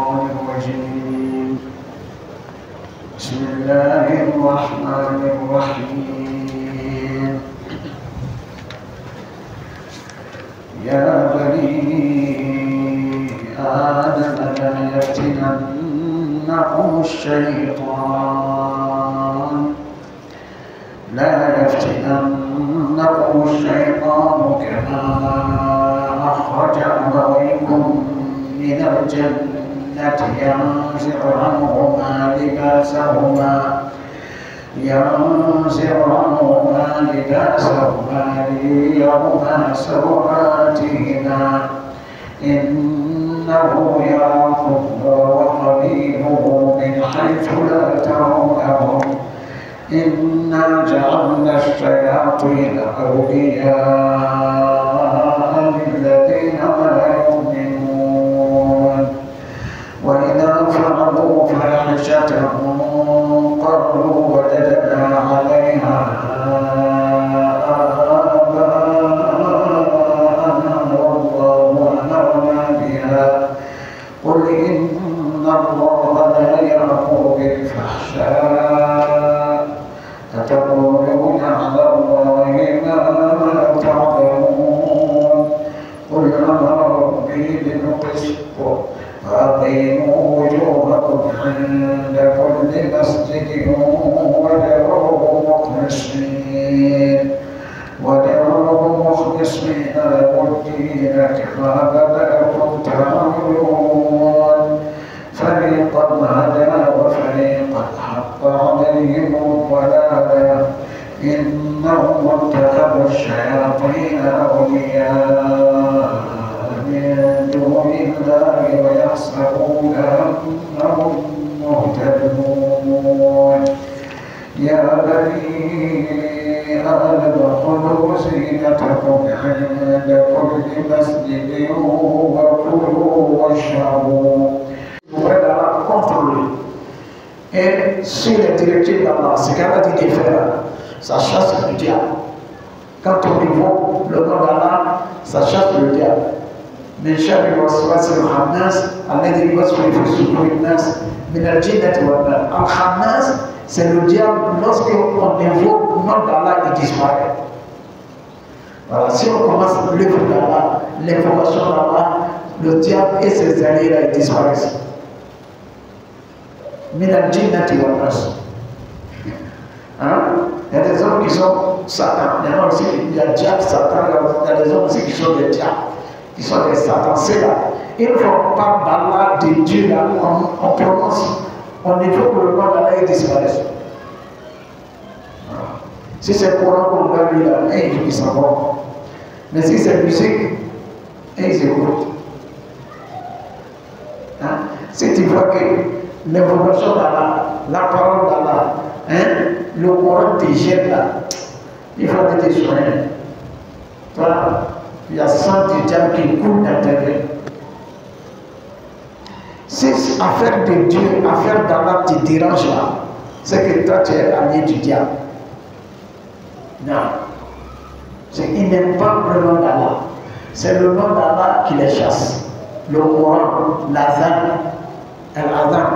الشيطان الرجيم. بسم الله الرحمن الرحيم. يا بني آدم لا يفتننكم الشيطان كما أخرج أبويكم من الجنة ينزع عنهما لباسهما ليريهما سوآتهما إنه يراكم وقبيله من حيث لا ترونهم إنا جعلنا الشياطين أولياء للذين لا يؤمنون وإذا فعلوا فاحشة قالوا وجدنا عليها آباءنا والله أمرنا بها قل إن الله لا يأمر بالفحشاء أتقولون على الله ما لا تعلمون قل أمر ربي بالقسط وأقيموا وجوهكم عند كل مسجد ودعوه مخلصين له الدين كما بدأكم تعملون فريقا هدى وفريقا حق عليهم الضلالة إنهم اتخذوا الشياطين أولياء من دون الله ويحسبون أنهم مهتدون يا بني آدم خذوا زينتكم عند كل مسجد وكلوا واشربوا. Contrôler. Et sur les directives d'Allah, c'est qu'elle a dit de faire, ça chasse le diable. Quand on évoque le nom d'Allah, ça chasse le diable. من شر الوسواس الخناس الذي يوسوس في صدور الناس من الجنة والناس. Al-Khannas, c'est le diable. Lorsqu'on évoque le nom d'Allah, il disparaît. Voilà, si on commence l'œuvre d'Allah, l'invocation d'Allah, le diable et ses alliés là, ils disparaissent. من الجنة والناس. Il y a des hommes qui sont Satan. Il y en a aussi, il y a diable, Satan. Il y a des hommes aussi qui sont des diables, qui sont des Satans. C'est là. Une fois qu'on parle d'Allah, de Dieu, là, on prononce, on évoque le nom d'Allah et disparaît. Si c'est Coran qu'on va lire là, ils s'en vont. Mais si c'est musique, ils écoutent. Si tu vois que l'invocation d'Allah, la parole d'Allah, le Coran te jette là, il faut que tu sois. Voilà, il y a 100 du diable qui coulent d'intérieur. Si affaire de Dieu, affaire d'Allah te dérange là, c'est que toi tu es allié du diable. Non. Il n'aime pas le nom d'Allah. C'est le nom d'Allah qui les chasse. Le Coran, l'azan.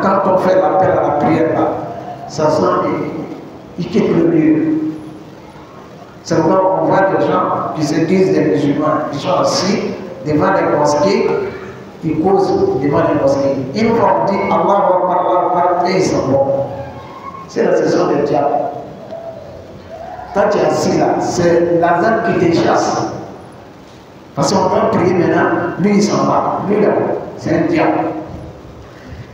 Quand on fait l'appel à la prière là, ça sent, il quitte le lieu. C'est pourquoi on voit des gens qui se disent des musulmans, ils sont assis devant les mosquées, ils causent devant les mosquées. Une fois on dit Allah Akbar, et ils s'en vont. C'est la session des diables. Quand tu es assis là, c'est l'azan qui te chasse. Parce qu'on va prier maintenant, lui il s'en va, lui là, c'est un diable.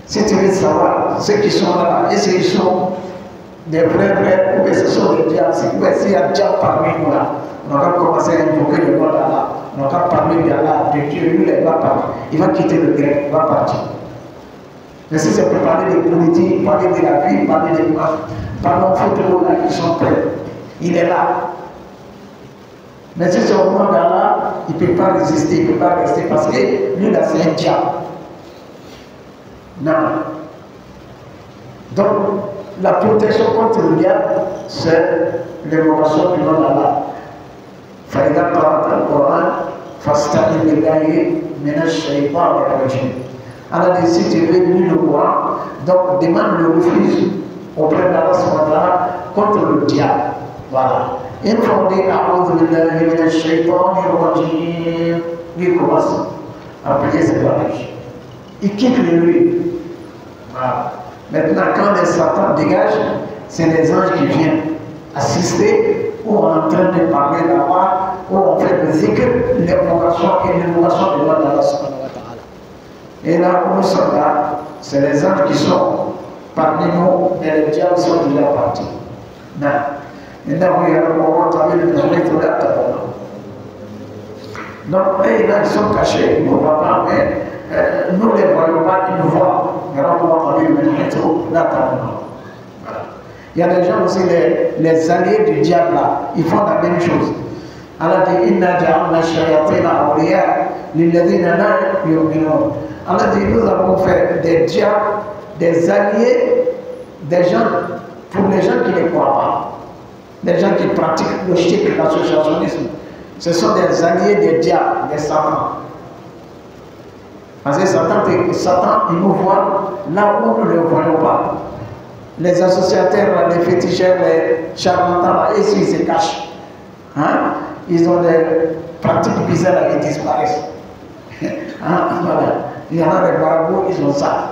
Si tu veux savoir ceux qui sont là, est-ce qu'ils sont des vrais, ou ce sont des diables? S'il y a un diable parmi nous là, on va commencer à invoquer le nom d'Allah, on va parler d'Allah, de Dieu, lui il va parler, il va quitter le grec, il va partir. Mais si c'est pour parler de politique, parler de la vie, parler de quoi, parlons football là, ils sont prêts, il est là. Mais si c'est au nom d'Allah, il ne peut pas résister, il ne peut pas rester parce que lui là c'est un diable. Non. Donc, la protection contre le diable, c'est l'évocation du nom d'Allah. فإذا قرأت القرآن فاستعذ بالله من الشيطان الرجيم. Allah dit, si tu veux lui le Coran, donc demande le refuge auprès d'Allah subhanahu wa ta'ala contre le diable. Voilà. Une fois on dit, A'udhu billahi minash shaytanir rajim, il commence à prier ses barrages. Il quitte le lieu. Voilà. Maintenant, quand les Satan dégagent, c'est les anges qui viennent assister, ou on est en train de parler là-bas, ou on fait le zikr, l'invocation et l'invocation de d'Allah subhanahu wa ta'ala. Et là où nous sommes là, c'est les anges qui sont parmi nous, et les diables sont déjà partis. Non. Maintenant, il y a le moment où il y a le donc, eux, là, ils sont cachés, ils ne voient pas, mais nous les voyons pas, ils nous voient. Il y a des gens aussi, les alliés du diable là, ils font la même chose. Allah dit, Inna ja'alna shayatina awliya lilladhina la yu'minun. Allah dit, nous avons fait des diables, des alliés, des gens, pour les gens qui ne croient pas, des gens qui pratiquent le shirk, l'associationnisme. Ce sont des alliés des diables, des satans. Parce que Satan, il nous voit là où nous ne le voyons pas. Les associateurs, les féticheurs, les charlatans, ici, ils se cachent. Hein? Ils ont des pratiques bizarres, ils disparaissent. Hein? Voilà. Il y en a des marabouts, ils ont ça.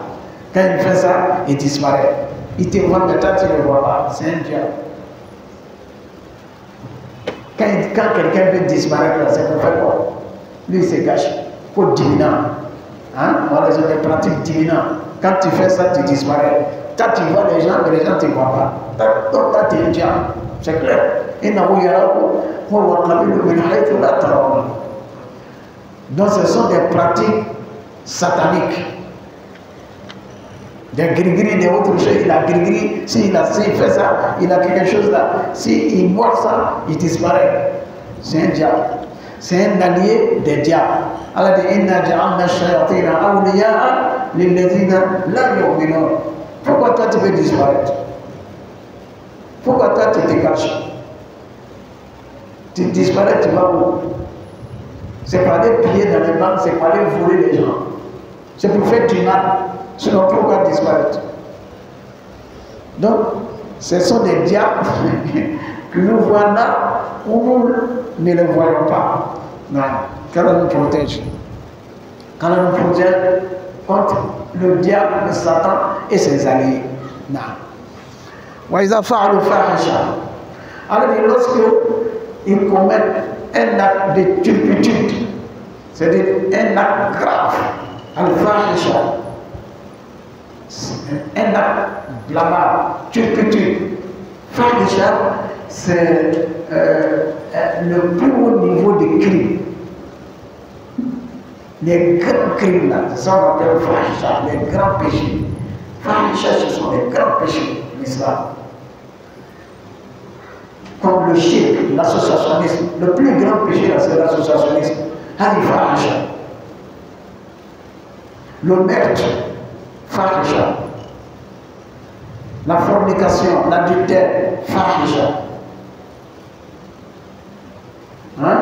Quand il fait ça, il disparaît. Il te voit, mais toi, tu ne le vois pas. C'est un diable. Quand quelqu'un veut disparaître, c'est pour faire quoi? Lui, il se cache. Pour divinant. Hein? Voilà, ils ont des pratiques divinantes. Quand tu fais ça, tu disparais. Toi, tu vois les gens, mais les gens ne te voient pas. Donc, toi, tu es un diable. C'est clair. Donc, ce sont des pratiques sataniques. Des gris-gris, des autres choses. Il a gris-gris, s'il fait ça, il a quelque chose là. S'il mord ça, il disparaît. C'est un diable. C'est un allié des diables. Allah dit, Inna ja'alna shayatina awliya'a lilladhina la yu'minun. Pourquoi toi tu veux disparaître? Pourquoi toi tu te caches? Tu disparais, tu vas où? C'est pas aller piller dans les banques, c'est pas aller voler les gens. C'est pour faire du mal. Sinon, pourquoi disparaître? Donc, ce sont des diables que nous voyons là où nous ne les voyons pas. Non. Qu'Allah nous protège. Qu'Allah nous protège contre le diable, le Satan et ses alliés. Non. وَإِذَا فَعَلُوا فَاحِشَةً. Alors, lorsqu'ils commettent un acte de turpitude, c'est-à-dire un acte grave, al-fahisha, un acte blâmable, turpitude. Fahisha, c'est le plus haut niveau de crime. Les grands crimes là, c'est ça qu'on appelle fahisha, les grands péchés. Fahisha, ce sont les grands péchés de l'islam. Comme le shirk, l'associationnisme. Le plus grand péché là, c'est l'associationnisme. Hadi fahisha. Le meurtre, fahisha. La fornication, l'adultère, fahisha. Hein?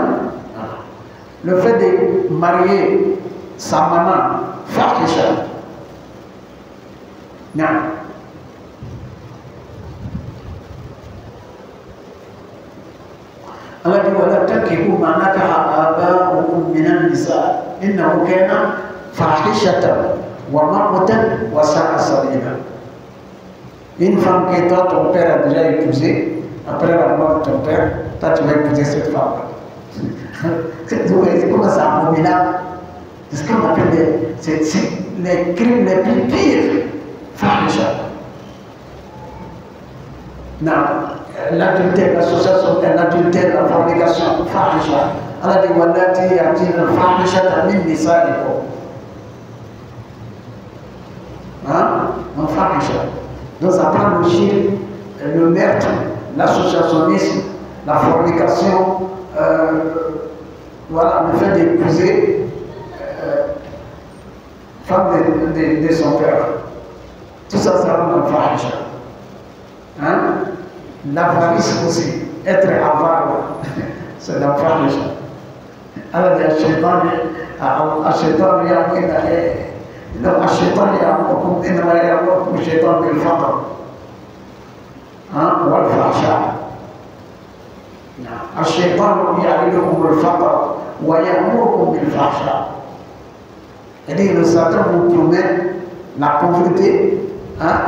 Le fait de marier sa maman, fahisha. Non. Allah dit wala tankihu ma nakaha aba'ukum minan nisa innahu kana fahishatan wa maqtan wa sa'a sabila. Une femme que toi ton père a déjà épousée, après la mort de ton père, toi tu vas épouser cette femme. C'est comment ça abominable. C'est ce qu'on appelle les crimes les plus pires. Fahisha. Non. L'adultère, l'association, l'adultère, la fornication, fahisha. Allah dit wallati yatina fahishata min nisaikum. Hein? Non, fahisha. Donc ça prend le shirk, le meurtre, l'associationnisme, la fornication, voilà, le fait d'épouser femme de son père. Tout ça, ça rentre dans fahisha. Hein? L'avarice aussi, être avare, c'est la fahisha. Alors, il y a Shaitan, Donc, الشيطان يأمركم إنما يأمركم الشيطان بالفقر والفحشاء. الشيطان يعدكم الفقر ويأمركم بالفحشاء. C'est-à-dire le Satan vous promet la pauvreté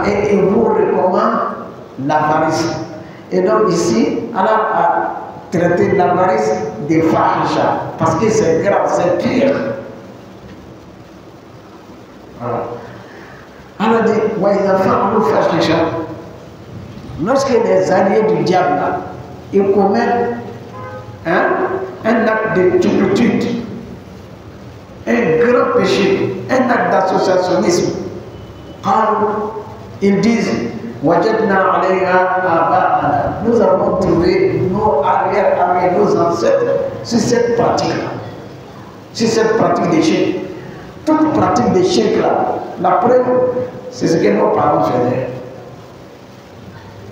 et il vous recommande l'avarice. Et donc ici, Allah a traité l'avarice des fahisha parce que c'est grave, c'est pire. Voilà. Allah dit, lorsque les alliés du diable là, ils commettent un acte de turpitude, un grand péché, un acte d'associationnisme, ils disent nous avons trouvé nos arrière, nos ancêtres sur cette pratique-là, sur cette pratique des shirk. Toute pratique des shirk là, la preuve, c'est ce que nos parents faisaient.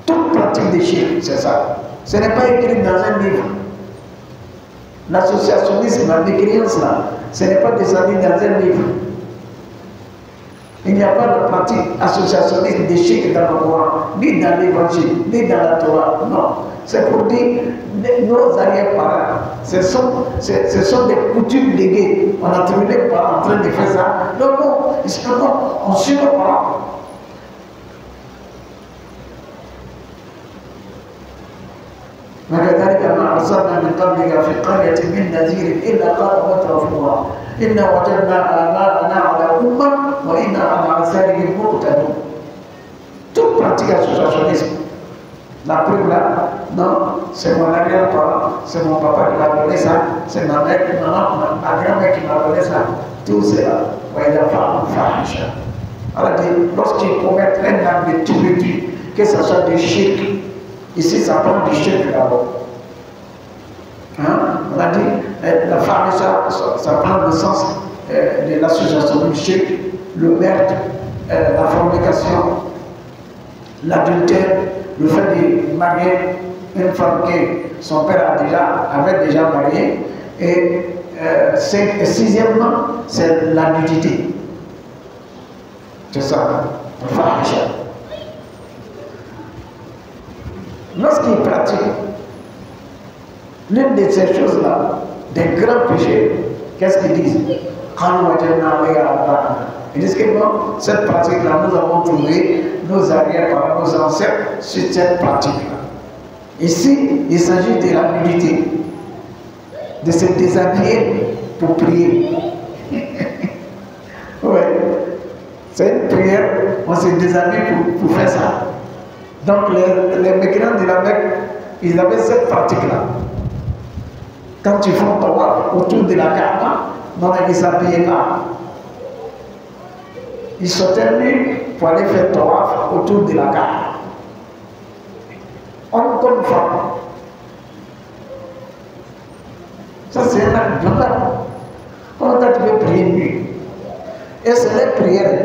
Toute pratique des shirk, c'est ça. Ce n'est pas écrit dans un livre. L'associationnisme, la mécréance là, ce n'est pas descendu dans un livre. Il n'y a pas de pratique associationniste des shirk dans le Coran, ni dans l'évangile, ni dans la Torah. Non. C'est pour dire nos arrière-parents. Ce sont des coutumes léguées. On a trouvé les parents en train de faire ça. Non, on suit nos parents. وكذلك ما أرسلنا من قبلك في قرية من نذير إلا قال مترفوها إنا وجدنا آباءنا على أمة وإنا على آثارهم مقتدون. Toute pratique associationniste. La preuve là, non, c'est mon arrière-parent, c'est mon papa qui m'a donné ça, c'est ma mère, ma grand-mère qui m'a donné ça. Tout cela, alors lorsqu'ils commettent un acte de turpitude, que ce soit du shirk, ici ça prend du shirk d'abord. On a dit, la femme, ça prend le sens de l'association du shirk, le meurtre, la fornication, l'adultère, le fait de marier une femme que son père avait déjà mariée. Et sixièmement, c'est la nudité. C'est ça, le fahisha. Lorsqu'il pratique l'une de ces choses-là, des grands péchés, qu'est-ce qu'ils disent? Ils disent que non, cette pratique-là, nous avons trouvé nos arrière-parents, nos ancêtres sur cette pratique-là. Ici, il s'agit de la nudité, de se déshabiller pour prier. Oui, c'est une prière, on se déshabille pour faire ça. Donc les mécréants de la Mecque, ils avaient cette pratique-là. Quand ils font tawaf autour de la Kaaba, non, ils ne s'habillaient pas. Ils sautaient nus pour aller faire tawaf autour de la Kaaba. Homme comme femme. Ça, c'est un acte violent. Comment tu peux prier nu? Et c'est les prières.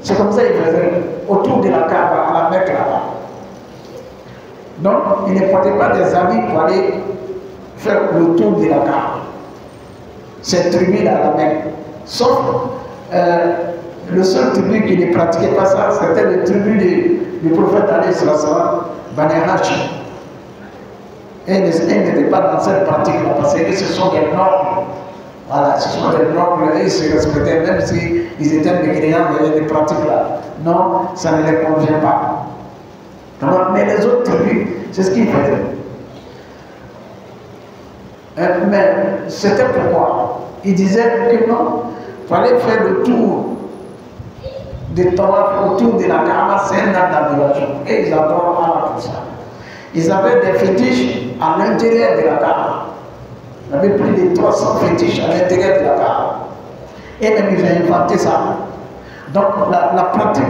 C'est comme ça qu'ils faisaient autour de la Kaaba, à la Mecque là-bas. Donc, ils ne portaient pas des habits pour aller faire le tour de la Kaaba. Cette tribu-là, la Mecque. Sauf le seul tribu qui ne pratiquait pas ça, c'était le tribu du prophète alayhi salam, Bani Hashim. Et ils n'étaient pas dans cette pratique-là, parce que ce sont des normes. Voilà, ce sont des normes, et ils se respectaient, même s'ils étaient mécréants, il y avait des pratiques-là. Non, ça ne les convient pas. Mais les autres tribus, c'est ce qu'ils faisaient. Mais c'était pourquoi ils disaient que non, il fallait faire le tour de tawaf autour de la Kaaba, c'est un acte d'adoration. Et ils adorent Allah pour ça. Ils avaient des fétiches à l'intérieur de la Kaaba. Il y avait plus de 300 fétiches à l'intérieur de la Kaaba. Et même ils ont inventé ça. Donc la pratique,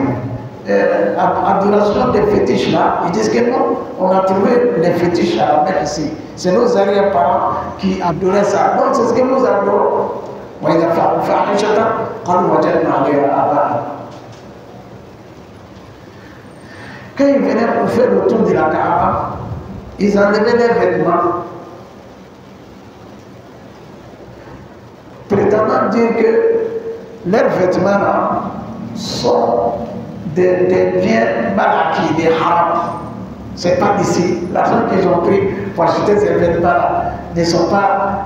adoration des fétiches là, ils disent que non, on a trouvé les fétiches à la Mecque ici. C'est nos arrière-parents qui adoraient ça. Donc c'est ce que nous adorons. Quand ils venaient pour faire le tour de la Kaaba, ils enlevaient les vêtements, prétendant dire que leurs vêtements là, sont des biens mal acquis, des haram. C'est pas d'ici. L'argent qu'ils ont pris pour acheter ces vêtements là ne sont pas.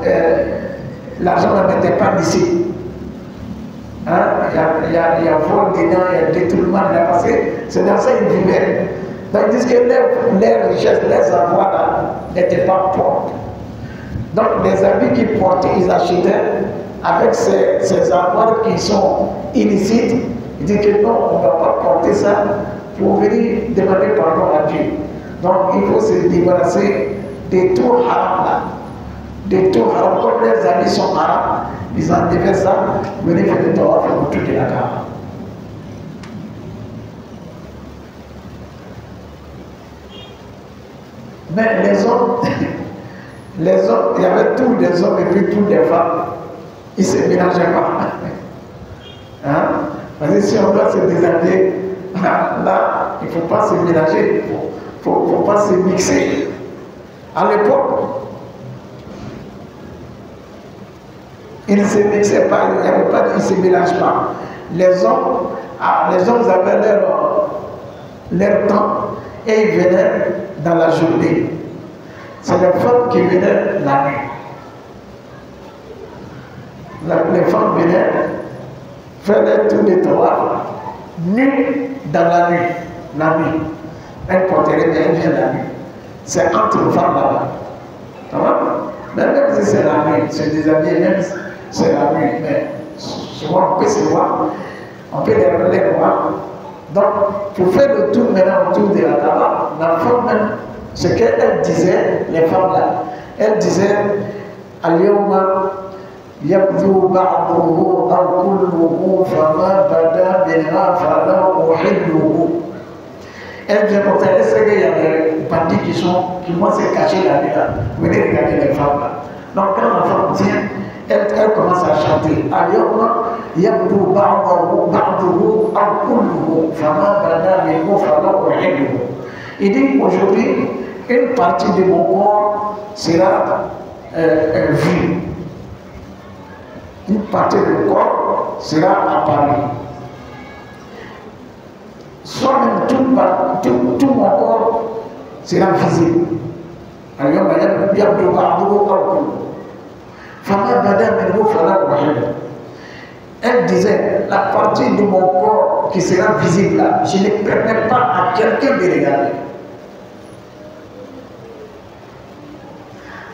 L'argent n'était pas d'ici. Hein? Il y a vol dedans, il y a détournement de la passé. C'est dans ça qu'ils vivaient. Donc ils disent que leurs richesses, leurs avoirs là, n'étaient pas propres. Donc les habits qu'ils portaient, ils achetaient avec ces avoirs qui sont illicites. Ils disent que non, on ne va pas porter ça pour venir demander pardon à Dieu. Donc il faut se débarrasser des tout haram là. Des tout haram, comme les habits sont haram, ils en devaient ça, venir faire le tawaf autour de la Kaaba. Mais les hommes, il y avait tous les hommes et puis toutes les femmes, ils ne se mélangeaient pas. Hein? Parce que si on doit se déshabiller, là, il ne faut pas se mélanger, il ne faut pas se mixer. À l'époque, ils ne se mixaient pas, il n'y avait pas, ils ne se mélangent pas. Les hommes avaient leur temps et ils venaient dans la journée. C'est les femmes qui venaient la nuit. Les femmes venaient faire tout le tawaf nuit dans la nuit. La nuit. Elles porteraient, mais elles viennent la nuit. C'est entre les femmes là-bas. Ça va? Même si c'est la nuit, se déshabiller, même si c'est la nuit, mais souvent on peut se voir, on peut les voir. Donc, pour faire le tour maintenant autour de la Kaaba, la femme même, ce qu'elle disait, les femmes là, elle disait, Al-Yawma yabdu ba'duhu aw kulluhu fama bada minha fala uhilluhu. Elle vient pour elle sait qu'il y a des bandits qui vont se cacher la nuit là. Vous venez regarder les femmes là. Donc quand la femme vient, elle commence à chanter. Al-Yawma yabdu ba'duhu aw kulluhu fama bada minha fala uhilluhu. Il dit aujourd'hui, une partie de mon corps sera vue. Une partie de mon corps sera apparue. Soit même tout mon corps sera visible. Elle disait, la partie de mon corps qui sera visible là, je ne permets pas à quelqu'un de regarder.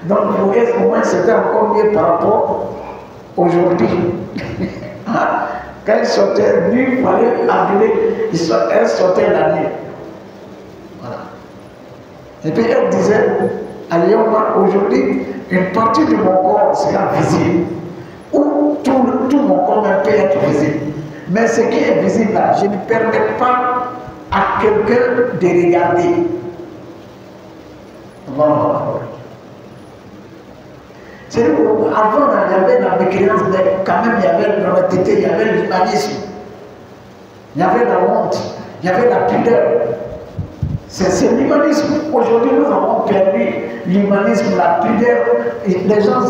Donc vous voyez, au moins c'était encore mieux par rapport aujourd'hui. Quand elle sortait, lui, il fallait appeler, elle sortait la nuit. Voilà. Et puis elle disait, aujourd'hui, une partie de mon corps sera visible. Ou tout mon corps peut être visible. Mais ce qui est visible là, je ne permets pas à quelqu'un de regarder. Voilà. C'est avant, il y avait la mécréance, mais quand même, il y avait l'honnêteté, il y avait l'humanisme, il y avait la honte, il y avait la pudeur. C'est l'humanisme. Aujourd'hui, nous avons perdu l'humanisme, la pudeur. Et les gens,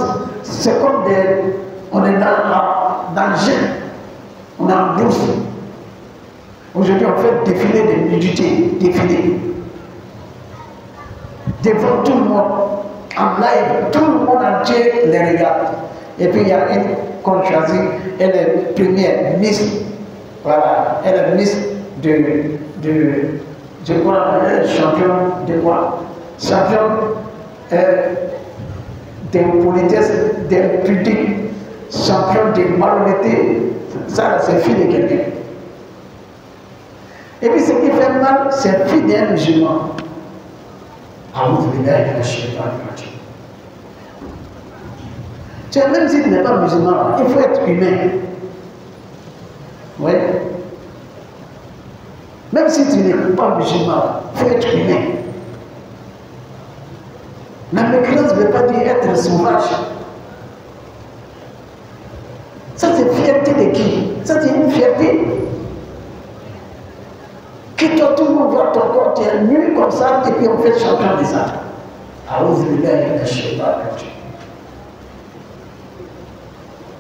c'est comme on est dans le gel, on est en bourse. Aujourd'hui, on fait défiler des nudité, défiler. Devant tout le monde. En live, tout le monde entier les regarde. Et puis il y a une qu'on choisit, elle est première, Miss. Voilà, elle est Miss de quoi? Champion de quoi? Champion de politesse, de pudique, champion de malhonnêteté. Ça, c'est fille de quelqu'un. Et puis ce qui fait mal, c'est fille d'un musulman. Même si tu n'es pas musulman, il faut être humain. Oui. Même si tu n'es pas musulman, il faut être humain. La mécréance ne veut pas dire être sauvage. Ça, c'est fierté de qui? Ça, c'est une fierté. Que toi, tout le monde voit ton corps, tu es nu comme ça, et puis on fait champion de ça.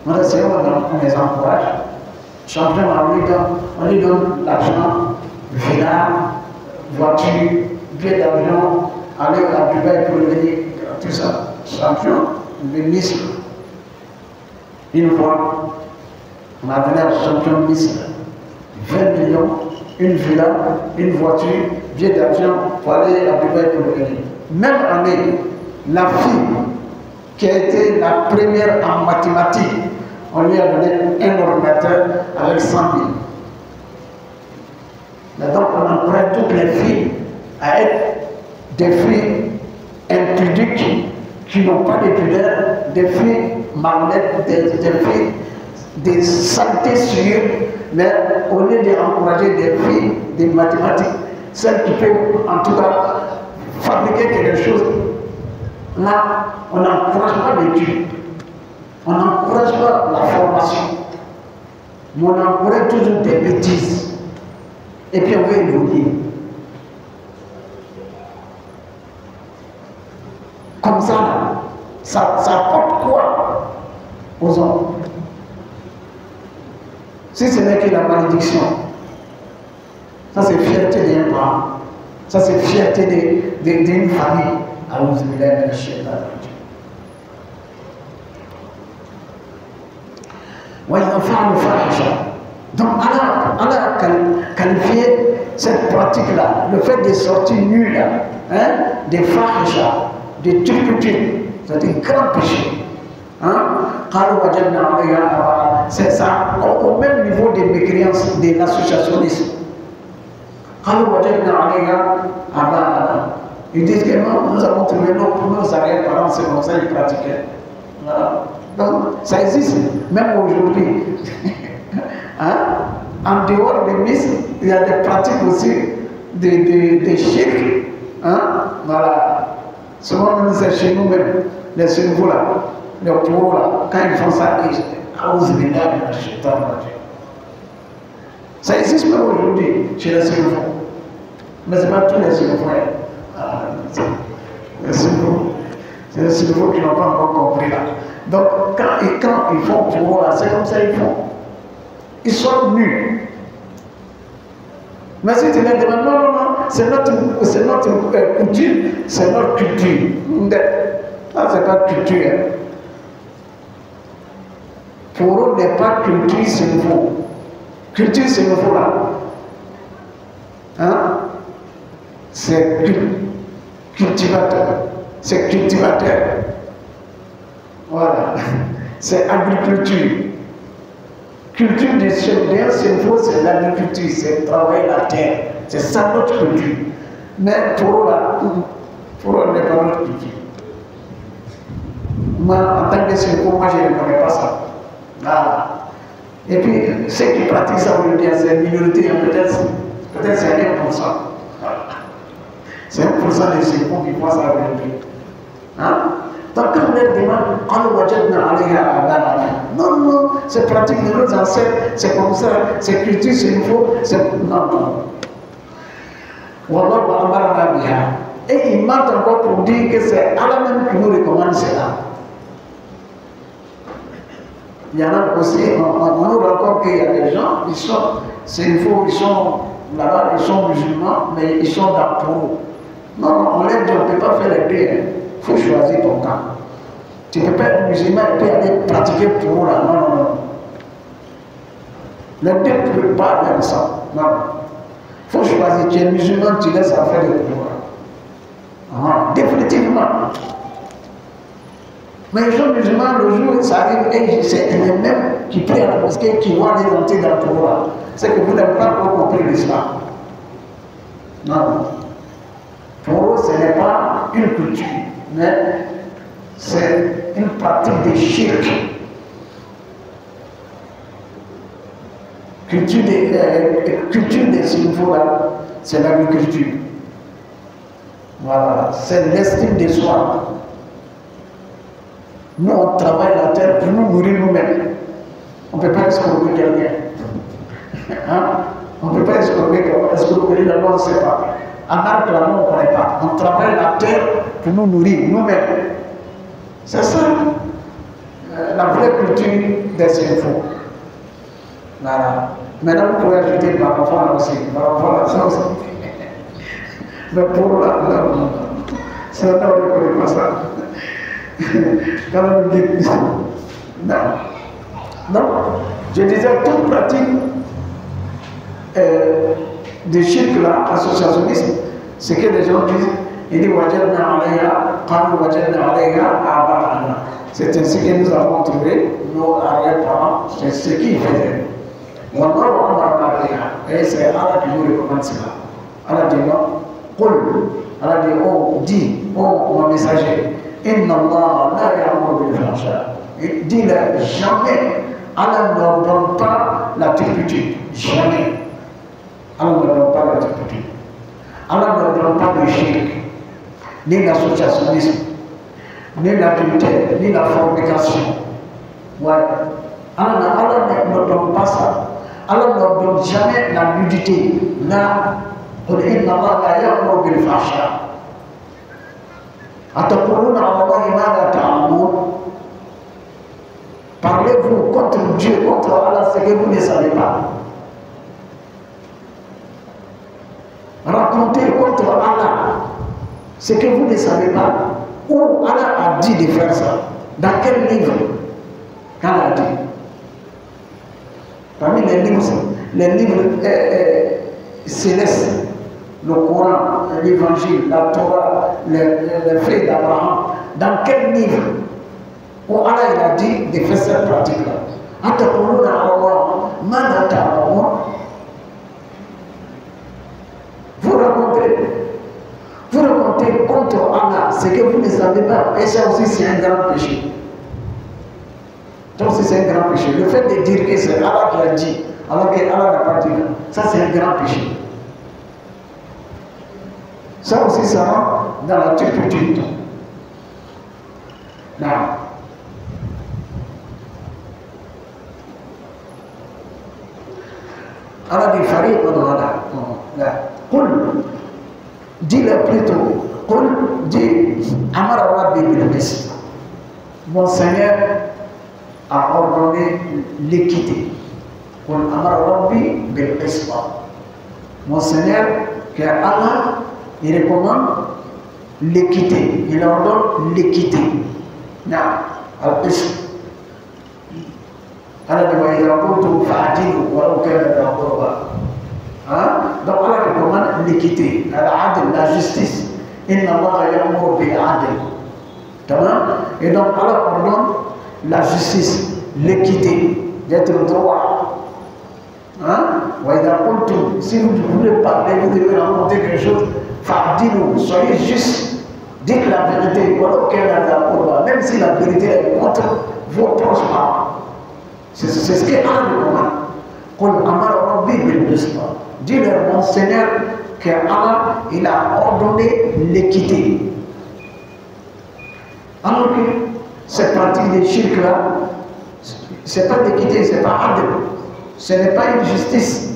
Voilà, c'est on les encourage. champion, on lui donne l'argent, villa, voiture, billet d'avion, aller à Dubaï pour revenir, tout ça. Champion, ministre. Une fois, on a donné à champion ministre 20 millions, une villa, une voiture, billet d'avion pour aller à Dubaï pour revenir. Même année, la fille qui a été la première en mathématiques, on lui a donné un ordinateur avec 100 000. Et donc on encourage toutes les filles à être des filles impudiques qui n'ont pas de pudeur, des filles malhonnêtes, des filles des saletés sûres, mais au lieu d'encourager des filles des mathématiques, celles qui peuvent en tout cas fabriquer quelque chose, là on n'encourage pas l'étude, on n'encourage pas la formation, mais on encourage toujours des bêtises, et puis on veut évoluer. Comme ça apporte quoi aux hommes? Si ce n'est que la malédiction, ça c'est fierté d'un parent, ça c'est fierté d'une famille. Donc Allah a qualifié cette pratique-là, le fait de sortir nu là, hein, des fahisha, des turpitudes, c'est un grand péché. C'est ça, au même niveau des mécréances de l'associationnisme. Ils disent que non, nous avons trouvé nos arrière-parents, c'est comme ça qu'ils pratiquaient. Voilà. Donc, ça existe, même aujourd'hui. En dehors des misses, il y a des pratiques aussi des chics. Voilà. Souvent, même c'est chez nous-mêmes, les Sénégalais là, les pauvres là, quand ils font ça, ça existe même aujourd'hui chez les Sénégalais. Mais ce n'est pas tous les Sénégalais. C'est les Sénégalais qui n'ont pas encore compris là. Donc, quand ils font pour là, c'est comme ça qu'ils font. Ils sont nus. Mais si tu les demandes, non, c'est notre coutume, c'est notre culture. Ça, c'est pas culture. Pour eux, n'est pas culture, c'est nouveau. Culture, c'est nouveau là. C'est cultivateur. C'est cultivateur. Voilà. C'est agriculture. Culture des chefs, c'est l'agriculture, c'est travailler la terre. C'est ça notre culture. Mais pour eux, n'est pas notre culture. Moi, en tant que Sénégalais, moi, je ne connais pas ça. Voilà. Et puis, ceux qui pratiquent ça aujourd'hui, c'est une minorité, peut-être c'est 1%. C'est 1% des Sénégalais qui font ça aujourd'hui. Donc quand on leur demande, non, c'est pratique de nos ancêtres, c'est comme ça, c'est culture, c'est nouveau, c'est... Non. Et il ment encore pour dire que c'est Allah même qui nous recommande cela. Il y en a aussi, on nous raconte qu'il y a des gens, c'est nouveau, ils sont là-bas, ils sont musulmans, mais ils sont dans pour. Non, on leur dit, on ne peut pas faire les deux. Il faut choisir ton camp. Tu ne peux pas être musulman et puis aller pratiquer pour là. Non. Les deux ne peuvent pas faire ça. Non. Il faut choisir. Tu es musulman, tu laisses affaire de pouvoir. Définitivement. Mais les gens musulmans, le jour où ça arrive, et c'est les mêmes qui prient à la mosquée, qui vont aller rentrer dans le pouvoir. C'est que vous n'avez pas encore compris l'islam. Non. Pour eux, ce n'est pas une culture, mais c'est une pratique de shirk. Culture des Sénégalais là, c'est l'agriculture. Voilà, c'est l'estime de soi. Nous, on travaille la terre pour nous nourrir nous-mêmes. On ne peut pas escroquer quelqu'un. On ne peut pas escroquer la loi, on ne sait pas. En arbre, là, on ne connaît pas. On travaille la terre pour nous nourrir, nous-mêmes. C'est ça, la vraie culture des infos. Voilà. Maintenant, vous pouvez ajouter par enfant aussi. Par enfant, ça aussi. Mais pour là, ça, on ne connaît pas ça. Quand on dit, non. Non. Je disais, toute pratique de shirk là, associationnisme, c'est que les gens disent, il dit, wajadna alayha, qalu wajadna alayha aba'ana. C'est ainsi que nous avons trouvé nos arrière-parents, c'est ce qu'ils faisaient. Et c'est Allah qui nous recommande cela. Allah dit non, Allah dit, oh, dis, oh, mon messager, Inna Allah la ya'muru bil fahsha. Dis-le, jamais, Allah ne donne pas la turpitude. Jamais. Allah ne donne pas la turpitude. Allah ne donne pas le shirk, ni l'associationnisme, ni l'adultère, ni la fornication. Ouais. Allah ne donne pas ça. Allah ne donne jamais la nudité. Là, inna Allah la ya'muru bil fahsha. Ataquluna ala Allahi ma la ta'lamun. Parlez-vous contre Dieu, contre Allah, ce que vous ne savez pas. Racontez contre Allah ce que vous ne savez pas. Où Allah a dit de faire ça? Dans quel livre? Allah a dit. Parmi les livres célestes, le Coran, l'Évangile, la Torah, les faits d'Abraham, dans quel livre où Allah a dit de faire cette pratique-là? Vous racontez contre Allah ce que vous ne savez pas, et ça aussi c'est un grand péché. Donc c'est un grand péché. Le fait de dire que c'est Allah qui a dit, alors que Allah n'a pas dit, ça c'est un grand péché. Ça aussi ça rentre dans la turpitude. Non. Allah dit Farid dis-le plutôt, dis Amar Rabbi bil-Qist. Mon Seigneur a ordonné l'équité. Amar Rabbi bil-Qist. Mon Seigneur, que Allah, il recommande l'équité. Il ordonne l'équité. Non, al-Qist. Allah dit wa idha qultum fa'dilu wa law kana dha qurba. Donc Allah recommande l'équité, la justice. Inna Allah ya'muru bil 'adl. Et donc Allah ordonne la justice, l'équité, d'être droit. Si vous voulez parler, vous devez raconter quelque chose, fa'dilu, soyez juste, dites la vérité, même si la vérité est contre vos proches parents. C'est ce que Allah recommande. Dis-leur, mon Seigneur, que Allah, il a ordonné l'équité. Alors que cette pratique de shirk là, c'est pas l'équité, c'est pas adl. Ce n'est pas une justice.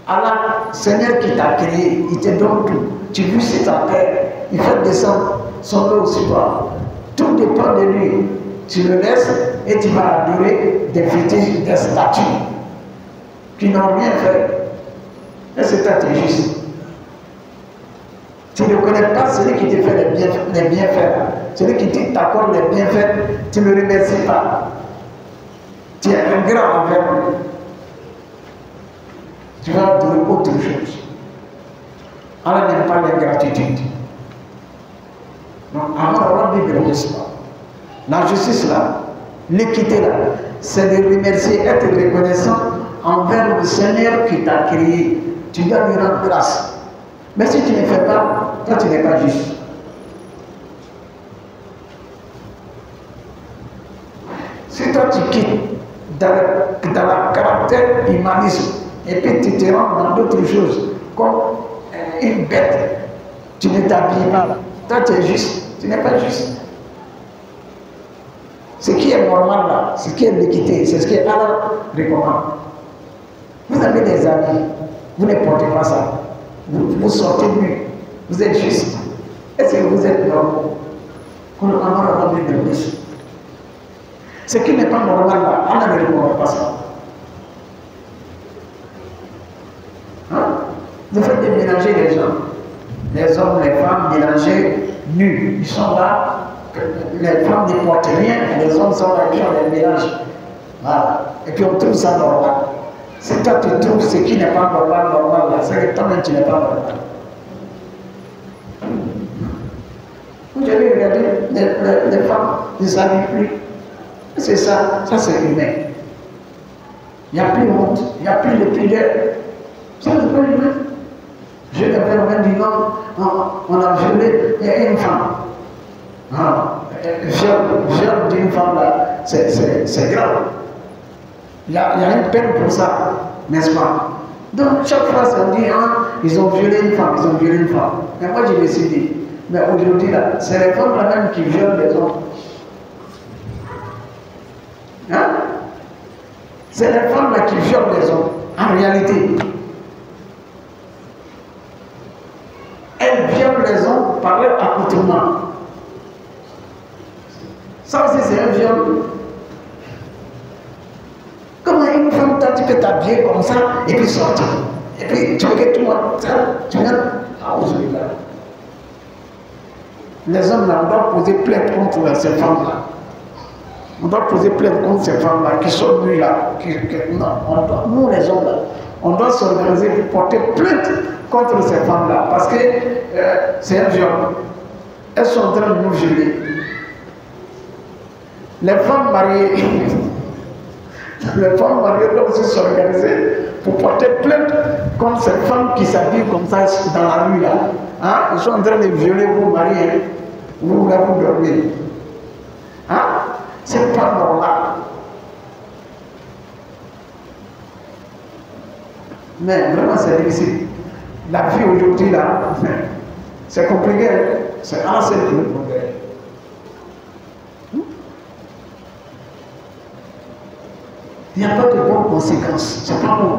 Allah, Seigneur qui t'a créé, il te donne tout. Tu vis sur ta terre, il fait descendre son eau sur toi. Tout dépend de lui. Tu le laisses et tu vas adorer des fétiches, des statues qui n'ont rien fait. Et c'est juste. Tu ne connais pas celui qui te fait les bienfaits. Celui qui t'accorde les bienfaits, tu ne le remercies pas. Tu es ingrat envers lui. Tu vas adorer autre chose. Allah n'aime pas l'ingratitude. Donc, Allah ne remercie pas. La justice là, l'équité là, c'est de remercier, être reconnaissant envers le Seigneur qui t'a créé. Tu dois lui rendre grâce. Mais si tu ne fais pas, toi tu n'es pas juste. Si toi tu quittes dans le caractère humanisme et puis tu te rends dans d'autres choses, comme une bête, tu ne t'habilles pas là. Toi tu es juste, tu n'es pas juste. Ce qui est normal là, ce qui est l'équité, c'est ce que Allah recommande. Vous avez des amis, vous ne portez pas ça. Vous sortez nu, vous êtes juste. Est-ce que vous êtes normal? Ce qui n'est pas normal là, Allah ne recommande pas ça. Le fait de mélanger les gens, les hommes, les femmes mélangés, nus, ils sont là, les femmes ne portent rien, les hommes sont là, ils ont les mélanges. Voilà. Et puis on trouve ça normal. Si toi tu trouves ce qui n'est pas normal, là, c'est que toi-même tu n'es pas normal. Vous avez regardé les femmes ne s'habillent plus. C'est ça, ça c'est humain. Il n'y a plus honte, il n'y a plus de pudeur. Ça c'est pas humain. Je le père dit non, on a violé une femme. Viol d'une femme là, c'est grave. Il y a une peine pour ça, n'est-ce pas? Donc chaque fois on dit, ils ont violé une femme, ils ont violé une femme. Mais moi je me suis dit, mais aujourd'hui là, c'est les femmes là même qui violent les hommes. Hein? C'est les femmes là qui violent les hommes, en réalité. Elles violent les hommes par leur accoutrement. Ça aussi c'est un viol. Comment une femme, toi, tu peux t'habiller comme ça et puis sortir. Et puis tu veux que tout le monde, tu viens. Les hommes là, on doit poser plainte contre ces femmes-là. On doit poser plainte contre ces femmes-là qui sont nues là. Nous les hommes là, on doit s'organiser pour porter plainte contre ces femmes-là. Parce que c'est un viol. Elles sont en train de nous violer. Les femmes mariées, doivent aussi s'organiser pour porter plainte contre ces femmes qui s'habillent comme ça dans la rue là. Hein? Ils sont en train de violer vos maris. Hein? Vous là vous dormez. Hein? C'est pas normal. Mais vraiment c'est difficile. La vie aujourd'hui là, c'est compliqué. C'est assez compliqué. Il n'y a pas de bonnes conséquences. C'est pas bon.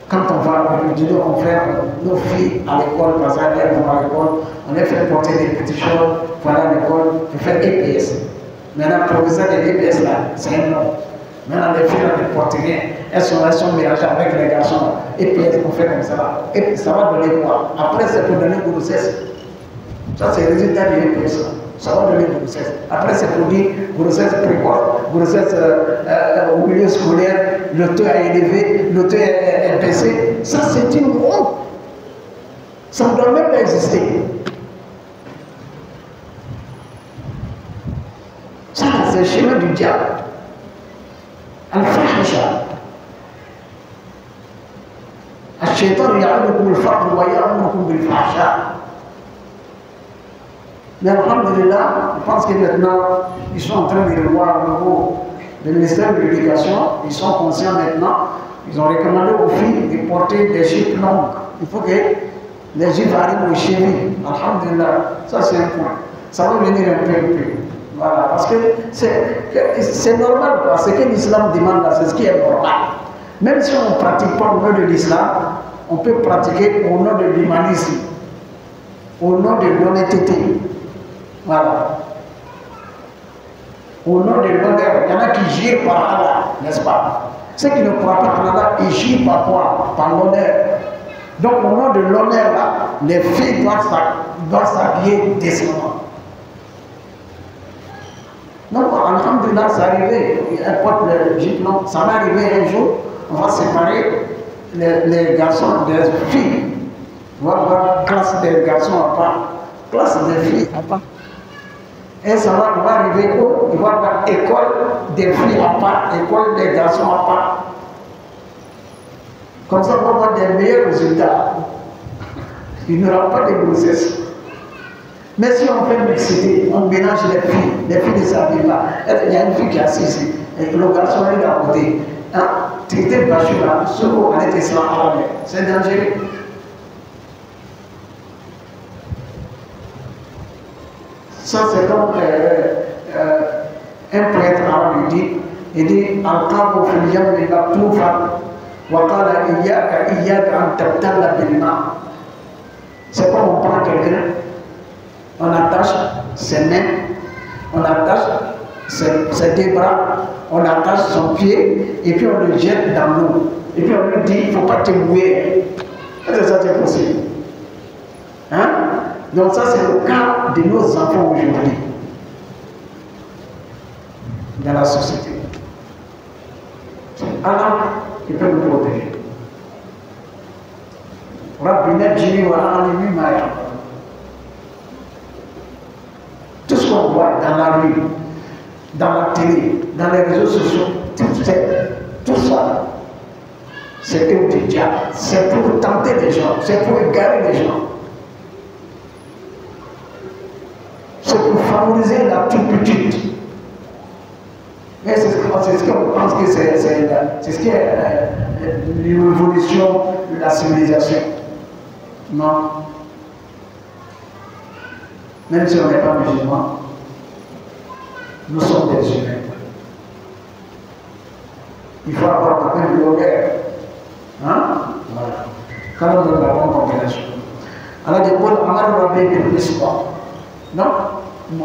Quand on va, on fait nos filles à l'école, parce qu'elles vont à l'école, on les fait porter des petits choses, voilà à l'école, on fait EPS. Maintenant, le professeur de l'EPS là, c'est un nom. Maintenant, les filles ne portent rien. Elles sont mélangées avec les garçons. EPS, on fait comme ça. Et ça va donner quoi? Après, c'est pour donner grossesse. Ça, c'est le résultat de l'EPS. Ça va donner grossesse. Après, c'est pour dire grossesse précoce, grossesse au milieu scolaire, le taux est élevé, le taux est baissé. Ça, c'est une honte. Ça ne doit même pas exister. Ça, c'est le chemin du diable. Al-Fahisha. Al-Shaytan ya'adukum al-faqr wa ya'murukum bil-fahsha. Mais alhamdulillah, je pense que maintenant, ils sont en train de revoir au niveau du ministère de l'Éducation, ils sont conscients maintenant, ils ont recommandé aux filles de porter des jupes longues. Il faut que les jupes arrivent aux chevilles. Alhamdulillah, ça c'est un point. Ça va venir un peu. Voilà, parce que c'est normal, quoi. Ce que l'islam demande là, c'est ce qui est normal. Même si on ne pratique pas au nom de l'islam, on peut pratiquer au nom de l'humanisme, au nom de l'honnêteté. Voilà. Au nom de l'honneur, il y en a qui girent par Allah, n'est-ce pas? Ceux qui ne croient pas en Allah, ils girent par quoi? Par l'honneur. Donc au nom de l'honneur là, les filles doivent s'habiller décemment. Donc alhamdulillah, ça arrivé, elle porte le jupe long, ça va arriver un jour, on va séparer les garçons des filles. On va avoir classe des garçons à part, classe des filles à part. Et ça va arriver où il va y avoir école des filles à part, école des garçons à part. Comme ça, on va avoir des meilleurs résultats. Il n'y aura pas de grossesse. Mais si on fait une mixité, on mélange les filles ne s'habillent pas. Il y a une fille qui est assise ici, et le garçon est à côté. Traiter de bâchou là, surtout en islam arabe, c'est dangereux. Ça, c'est donc un prêtre arabe, il dit Al-Qabu fil yammi maktufa wa qala iyyaka an tabtalla bil ma. C'est comme on prend quelqu'un, on attache ses mains, on attache ses deux bras, on attache son pied et puis on le jette dans l'eau. Et puis on lui dit, il ne faut pas te mouiller. Est-ce que ça c'est possible? Hein? Donc ça c'est le cas de nos enfants aujourd'hui. Dans la société. C'est Allah qui peut nous protéger. Tout ce qu'on voit dans la rue, dans la télé, dans les réseaux sociaux, tout ça, c'est œuvre du diable. C'est pour tenter les gens, c'est pour égarer les gens. C'est pour favoriser la turpitude. Et c'est ce qu'on pense que c'est ce qui est l'évolution de la civilisation. Non. Même si on n'est pas musulman, nous sommes des humains. Il faut avoir quand même le regard. Hein? Voilà. Quand on donne la bonne combinaison. Alors, des bonnes amal rabbi de l'histoire. Non?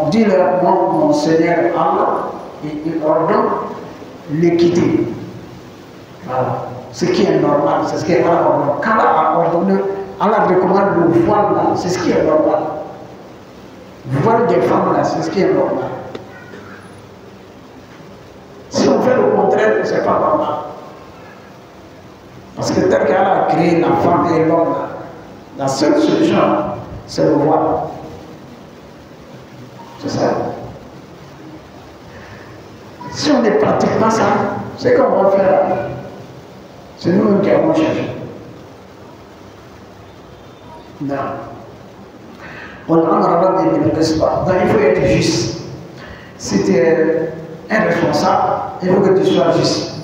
On dit mon Seigneur Allah, il ordonne l'équité. Voilà. Ce qui est normal, c'est ce qui est normal. Quand Allah a ordonné, Allah recommande le voile là, c'est ce qui est normal. Le voile des femmes là, c'est ce qui est normal. Si on fait le contraire, ce n'est pas normal. Parce que tel qu'Allah a créé la femme et l'homme là, la seule solution, c'est le voile. C'est ça. Si on ne pratique pas ça, c'est qu'on va faire. C'est nous qui avons cherché. Non. Donc il faut être juste. Si tu es un responsable, il faut que tu sois juste.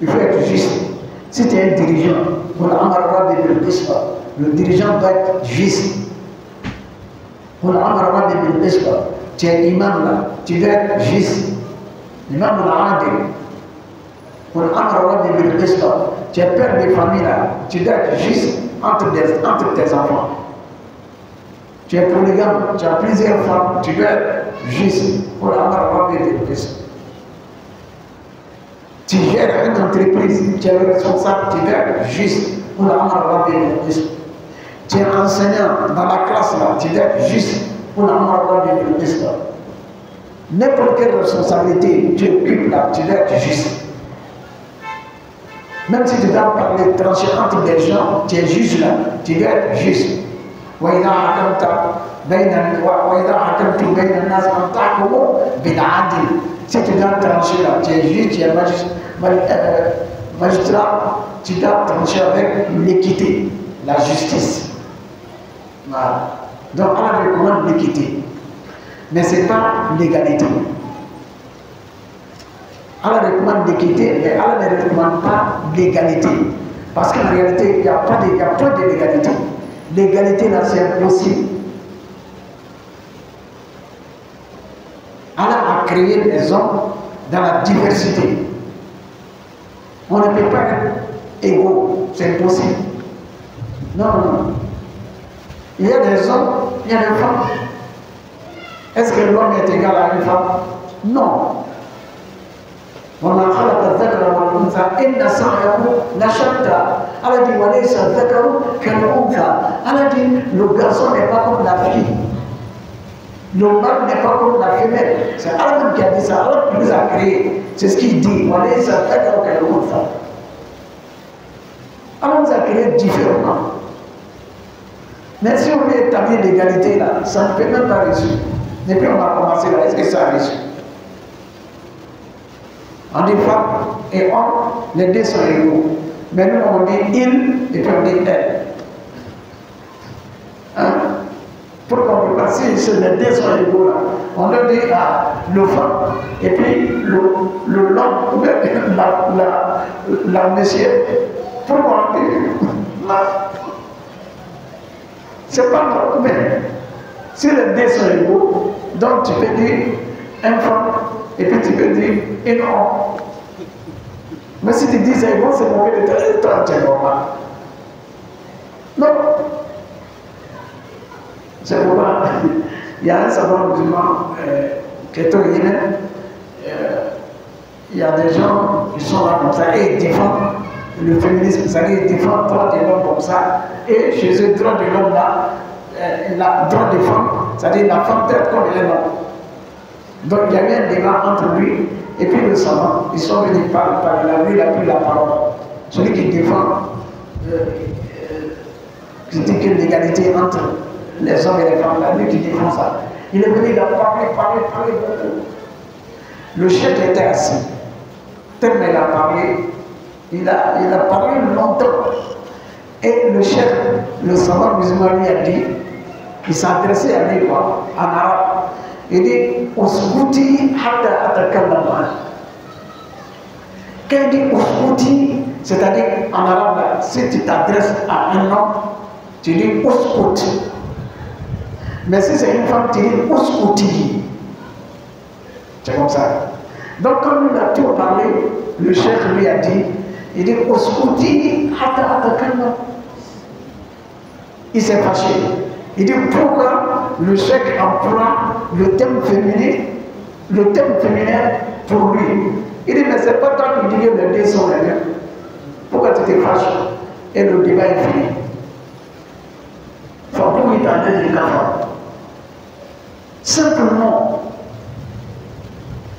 Il faut être juste. Si tu es un dirigeant, le dirigeant doit être juste. Tu es imam là, tu dois être juste. L'imam al-adil. Tu es père de famille là, tu dois être juste entre tes enfants. Tu es polygame, tu as plusieurs femmes, tu dois être juste. Tu gères une entreprise, tu es responsable, tu dois être juste. Tu es enseignant dans la classe là, tu dois être juste. N'importe quelle responsabilité tu occupes là, tu dois être juste. Même si tu dois parler, trancher entre des gens, tu es juge là, tu dois être juste. Si tu dois trancher là, tu es juge, tu es magistrat, tu dois trancher avec l'équité, la justice. Voilà. Donc Allah recommande l'équité. Mais ce n'est pas l'égalité. Allah recommande l'équité, mais Allah ne recommande pas l'égalité. Parce qu'en réalité, il n'y a pas de l'égalité. L'égalité là, c'est impossible. Allah a créé les hommes dans la diversité. On ne peut pas être égaux, c'est impossible. Non, non, non. Il y a des hommes, il y a des femmes. Est-ce que l'homme est égal à une femme? Non. وما خلق الذكر والأنثى إن سعيكم لشتى. Allah dit وليس الذكر كالأنثى. Allah dit le garçon n'est pas comme la fille. Le mâle n'est pas comme la femelle. C'est Allah qui a dit ça. Allah qui nous a créés. C'est ce qu'il dit. وليس الذكر كالأنثى. Allah nous a créés différemment. Mais si on veut établir l'égalité là, ça ne peut même pas réussir. Depuis on va commencer là, est-ce que ça a réussi? On dit femme et homme, les deux sont égaux. Mais nous on dit il et puis on dit elle. Hein? Pourquoi on peut pas si les deux sont égaux là? On leur dit le femme et puis l'homme, la monsieur. Pourquoi on dit là? C'est pas normal. Si les deux sont égaux, donc tu peux dire un femme et puis tu peux dire un homme. Mais si tu dis c'est égaux, c'est mauvais de toi, tu es normal. Non. C'est pourquoi il y a un savant musulman Il y a des gens qui sont là comme ça et ils défendent le féminisme, c'est-à-dire ils défendent le droit de l'homme comme ça. Et chez eux, le droit de l'homme là, le droit des femmes, c'est-à-dire la femme peut être comme elle est là. Donc il y a eu un débat entre lui et puis le savant. Ils sont venus par la lui, il a pris la parole. Celui qui défend, critiquer l'égalité entre les hommes et les femmes, là, lui qui défend ça. Il est venu, il a parlé. Le chef était assis. Tellement il a parlé, il a parlé longtemps. Et le chef, le savant musulman lui a dit, il s'est adressé à lui quoi, en arabe. Il dit, Uskuti hatta atakallama. Quand il dit Uskuti, c'est-à-dire en arabe, là, si tu t'adresses à un homme, tu dis Uskut. Mais si c'est une femme, tu dis Uskuti. C'est comme ça. Donc, comme il a tout parlé, le chef lui a dit, il dit Uskuti hatta atakallama. Il s'est fâché. Il dit pourquoi le chef emploie le thème féminin pour lui. Il dit mais c'est pas toi qui dis que les deux sont les mêmes. Pourquoi tu te fâches? Et le débat est fini. Faut pour il t'a dit simplement,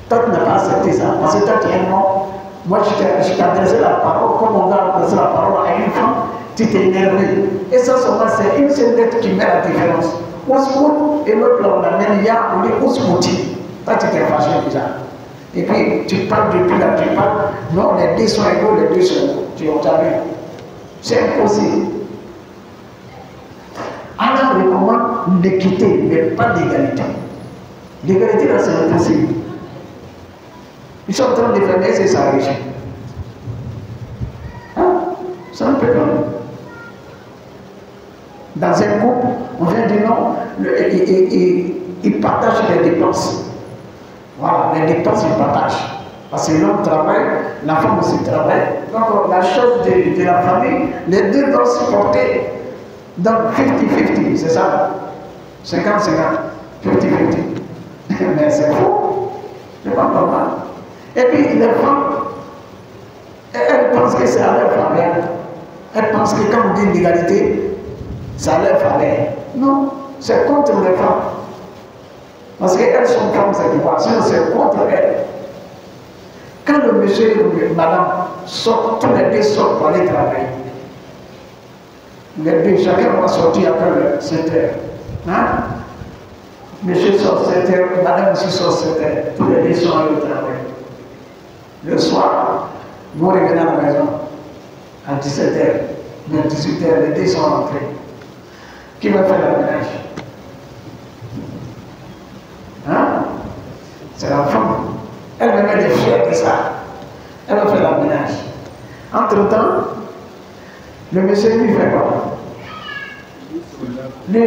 toi tu n'as pas accepté ça. Parce que toi tu es un homme. Moi je t'ai adressé la parole comme on a adressé la parole à une femme. Tu t'es énervé. Et ça seulement, c'est une seule lettre qui met la différence. Ouscout et l'autre là, on amène Ya, on dit Ouskouti. Toi, tu t'es fâché déjà. Et puis, tu parles depuis là, tu parles. Non, les deux sont égaux, les deux sont égaux. Tu n'as jamais. C'est impossible. Allah recommande l'équité, mais pas l'égalité. L'égalité, là, c'est impossible. Ils sont en train de faire, c'est ça, riche. Hein? C'est un peu comme. Dans un couple, on vient dire non, ils partagent les dépenses. Voilà, les dépenses, ils partagent. Parce que l'homme travaille, la femme aussi travaille. Donc, la chose de la famille, les deux doivent supporter. Donc, 50-50, c'est ça. 50-50. 50-50. Mais c'est faux. C'est pas normal. Et puis, les femmes, elles pensent que c'est à leur faveur. Elles pensent que quand on dit l'égalité, ça leur fallait. Non, c'est contre les femmes. Parce qu'elles sont femmes, c'est quoi? Sinon, c'est contre elles. Quand le monsieur et madame sortent, tous les deux sortent pour aller travailler. Les deux, chacun va sortir après 7 heures. Hein? Monsieur sort 7 heures, madame aussi sort 7 heures. Tous les deux sont allés au travail. Le soir, vous revenez à la maison à 17 heures. Mais 18 heures, les deux sont rentrés. Qui va faire la ménage? Hein? C'est la femme. Elle me met des fiers de ça. Elle va faire la ménage. Entre-temps, le monsieur lui fait quoi? Lui,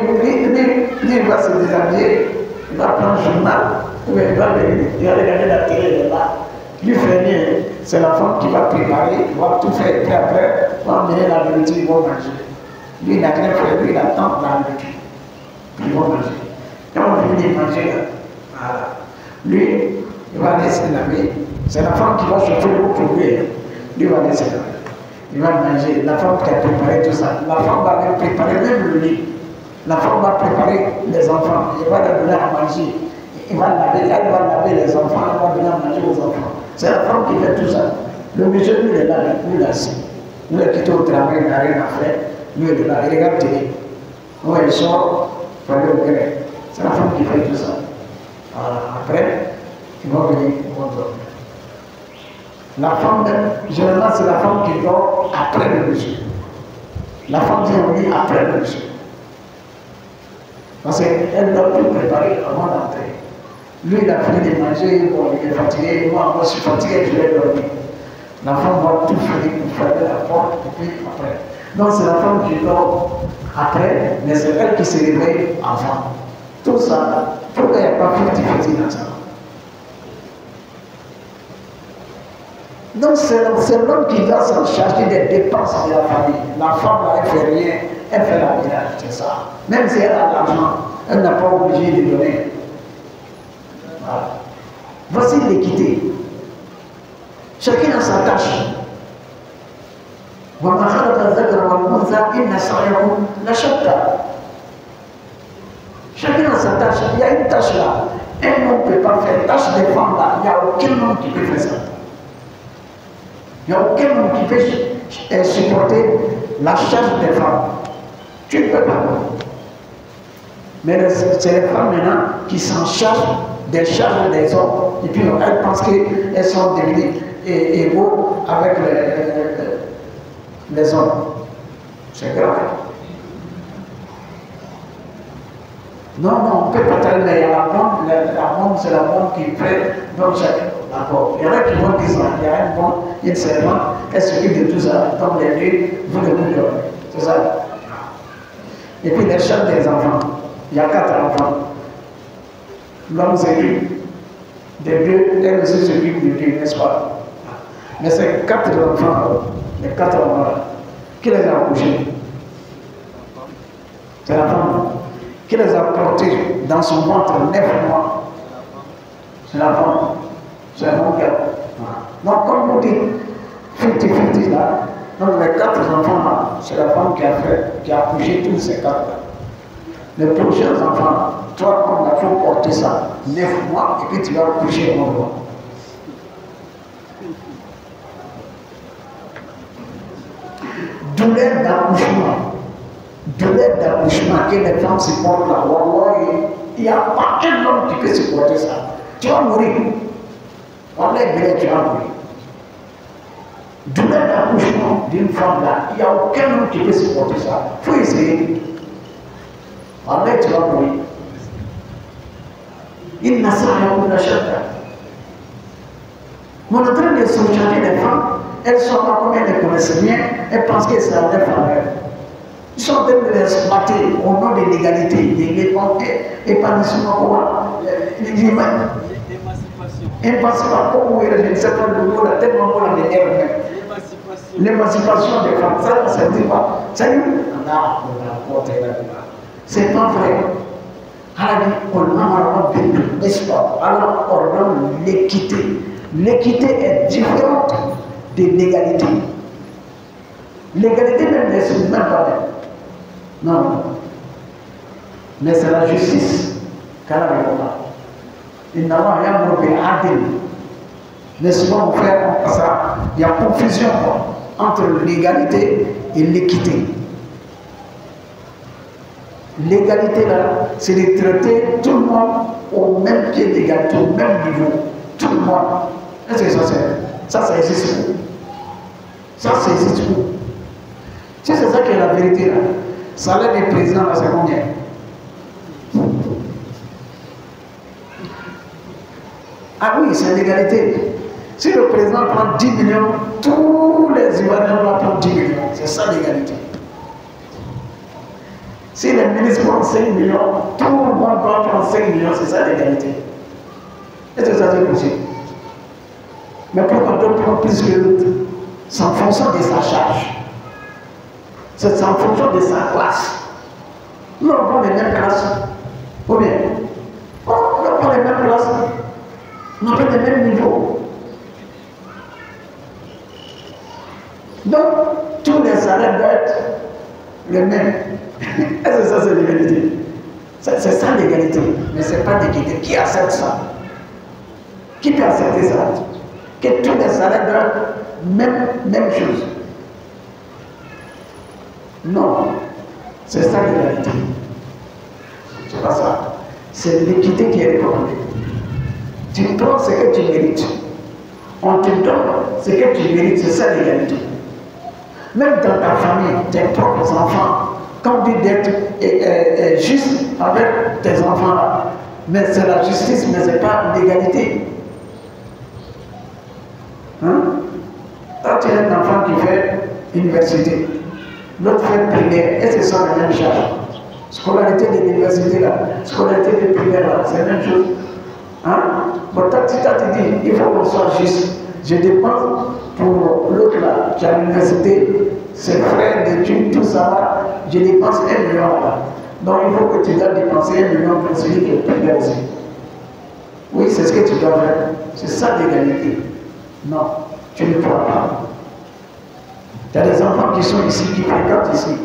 il va se déshabiller, il va prendre le journal, il va regarder la télé là. Lui fait rien. C'est la femme qui va préparer, il va tout faire. Et puis après, il va amener la nourriture, il va manger. Lui, il n'a rien fait, lui, il attend la nourriture. Puis il va manger. Quand on finit de manger, voilà. Lui, il va laisser laver. C'est la femme qui va chauffer l'eau pour lui. Lui va laisser laver. Il va manger. La femme qui a préparé tout ça. La femme va même préparer même le lit. La femme va préparer les enfants. Il va leur donner à manger. Elle va laver les enfants. Elle va donner à manger aux enfants. C'est la femme qui fait tout ça. Le monsieur, lui, il est là, lui, il est assis. Lui, il est quitté au travail, il n'a rien à faire. Lui, il est là, il regarde télé. Quand il sort, il faut aller au grec. C'est la femme qui fait tout ça. Voilà. Après, ils vont venir, ils vont dormir. La femme, généralement, c'est la femme qui dort après le monsieur. La femme vient au lit après le monsieur. Parce qu'elle doit tout préparer avant d'entrer. Lui, il a fini de manger, bon, il est fatigué, moi, je suis fatigué, je vais dormir. La femme va tout finir pour fermer la porte, et puis après. Donc, c'est la femme qui dort après, mais c'est elle qui se réveille avant. Tout ça, pourquoi il n'y a pas petit dans ça? Donc, c'est l'homme qui va s'en charger des dépenses de la famille. La femme, là, elle ne fait rien, elle fait la ménage, c'est ça. Même si elle a l'argent, elle n'a pas obligé de donner. Voilà. Voici l'équité. Chacun a sa tâche. Chacun a sa tâche. Il y a une tâche là. Un homme ne peut pas faire. Tâche des femmes là. Il n'y a aucun homme qui peut faire ça. Il n'y a aucun homme qui peut supporter la charge des femmes. Tu ne peux pas. Mais c'est les femmes maintenant qui s'en chargent des charges des hommes. Et puis elles pensent qu'elles sont devenues égaux avec les hommes. C'est grave. Non, on ne peut pas traiter, mais la bombe, c'est la bombe qui fait donc chacun. D'accord. Il y en a qui vont dire ça. Il y a une bombe, une servante, elle s'occupe de tout ça. Donc les deux, vous le dites. C'est ça. Et puis les charges des enfants. Il y a 4 enfants. L'homme s'occupe des deux, elle aussi s'occupe de deux, n'est-ce pas? Mais c'est 4 enfants, les 4 enfants, qui les a accouchés? C'est la femme. Qui les a portés dans son ventre 9 mois? C'est la femme. C'est un homme qui a. Donc, comme vous dites, 50-50 là, donc les 4 enfants là, c'est la femme qui a accouché tous ces 4 là. Les prochains enfants, toi, on a faut porter ça 9 mois et puis tu vas accoucher 1 mois. Douleur d'accouchement que les femmes supportent là. Il n'y a pas un homme qui peut supporter ça. Tu vas mourir. On est bien, tu vas mourir. Douleur d'accouchement d'une femme là, il n'y a aucun homme qui peut supporter ça. Il faut essayer. On est, tu vas mourir. Il n'a pas de charte. On est en train de sauvegarder les femmes. Elles sont pas comme elles ne connaissent rien. Elles pensent que c'est la femme. Ils sont en train de les exploiter au nom de l'égalité, de l'épanouissement. Émancipation, je ne sais pas le mot, là, tellement mot là, l'émancipation des femmes, ça ne dit pas. Ça y est, on a porté là. C'est pas vrai. Alors, on donne l'équité. L'équité est différente de l'égalité. L'égalité même ne se même pas même. Non. Mais c'est la justice qu'elle a répondu. Il n'a rien mauvais à dire. N'est-ce pas, mon frère? Il y a confusion entre l'égalité et l'équité. L'égalité là, c'est de traiter tout le monde au même pied d'égalité, au même niveau. Tout le monde. Est-ce que ça existe où? Ça existe où? Si c'est ça qui est la vérité là, salaire des présidents là, c'est combien? Ah oui, c'est l'égalité. Si le président prend 10 millions, tous les Ivoiriens doivent prendre 10 millions. C'est ça l'égalité. Si les ministres prennent 5 millions, tout le monde doit prendre 5 millions. C'est ça l'égalité. Est-ce que ça c'est possible? Mais pourquoi d'autres prennent plus que l'autre? C'est en fonction de sa charge. C'est en fonction de sa classe. Nous on prend les mêmes classes. Ou bien, on prend les mêmes classes. On fait les mêmes niveaux. Donc, tous les salaires doivent être les mêmes. Est-ce que ça c'est l'égalité? C'est ça l'égalité. Mais ce n'est pas l'égalité. Qui accepte ça? Qui peut accepter ça? Que tous les salaires doivent être même chose. Non. C'est ça l'égalité. C'est pas ça. C'est l'équité qui est recommandée. Tu prends ce que tu mérites. On te donne ce que tu mérites. C'est ça l'égalité. Même dans ta famille, tes propres enfants, quand tu dis d'être juste avec tes enfants là, mais c'est la justice, mais ce n'est pas l'égalité. Hein? Quand tu as un enfant qui fait université, l'autre fait primaire, est-ce que c'est la même chose? Scolarité de l'université là, scolarité de primaire là, c'est la même chose. Hein? Bon, toi, tu t'as dit, il faut qu'on soit juste. Je dépense pour l'autre là, qui est à l'université, ses frères d'études, tout ça là, je dépense 1 million là. Donc il faut que tu dois dépenser 1 million pour celui qui est primaire aussi. Oui, c'est ce que tu dois faire. C'est ça l'égalité. Non, tu ne pourras pas. Il y a des enfants qui sont ici, qui fréquentent ici,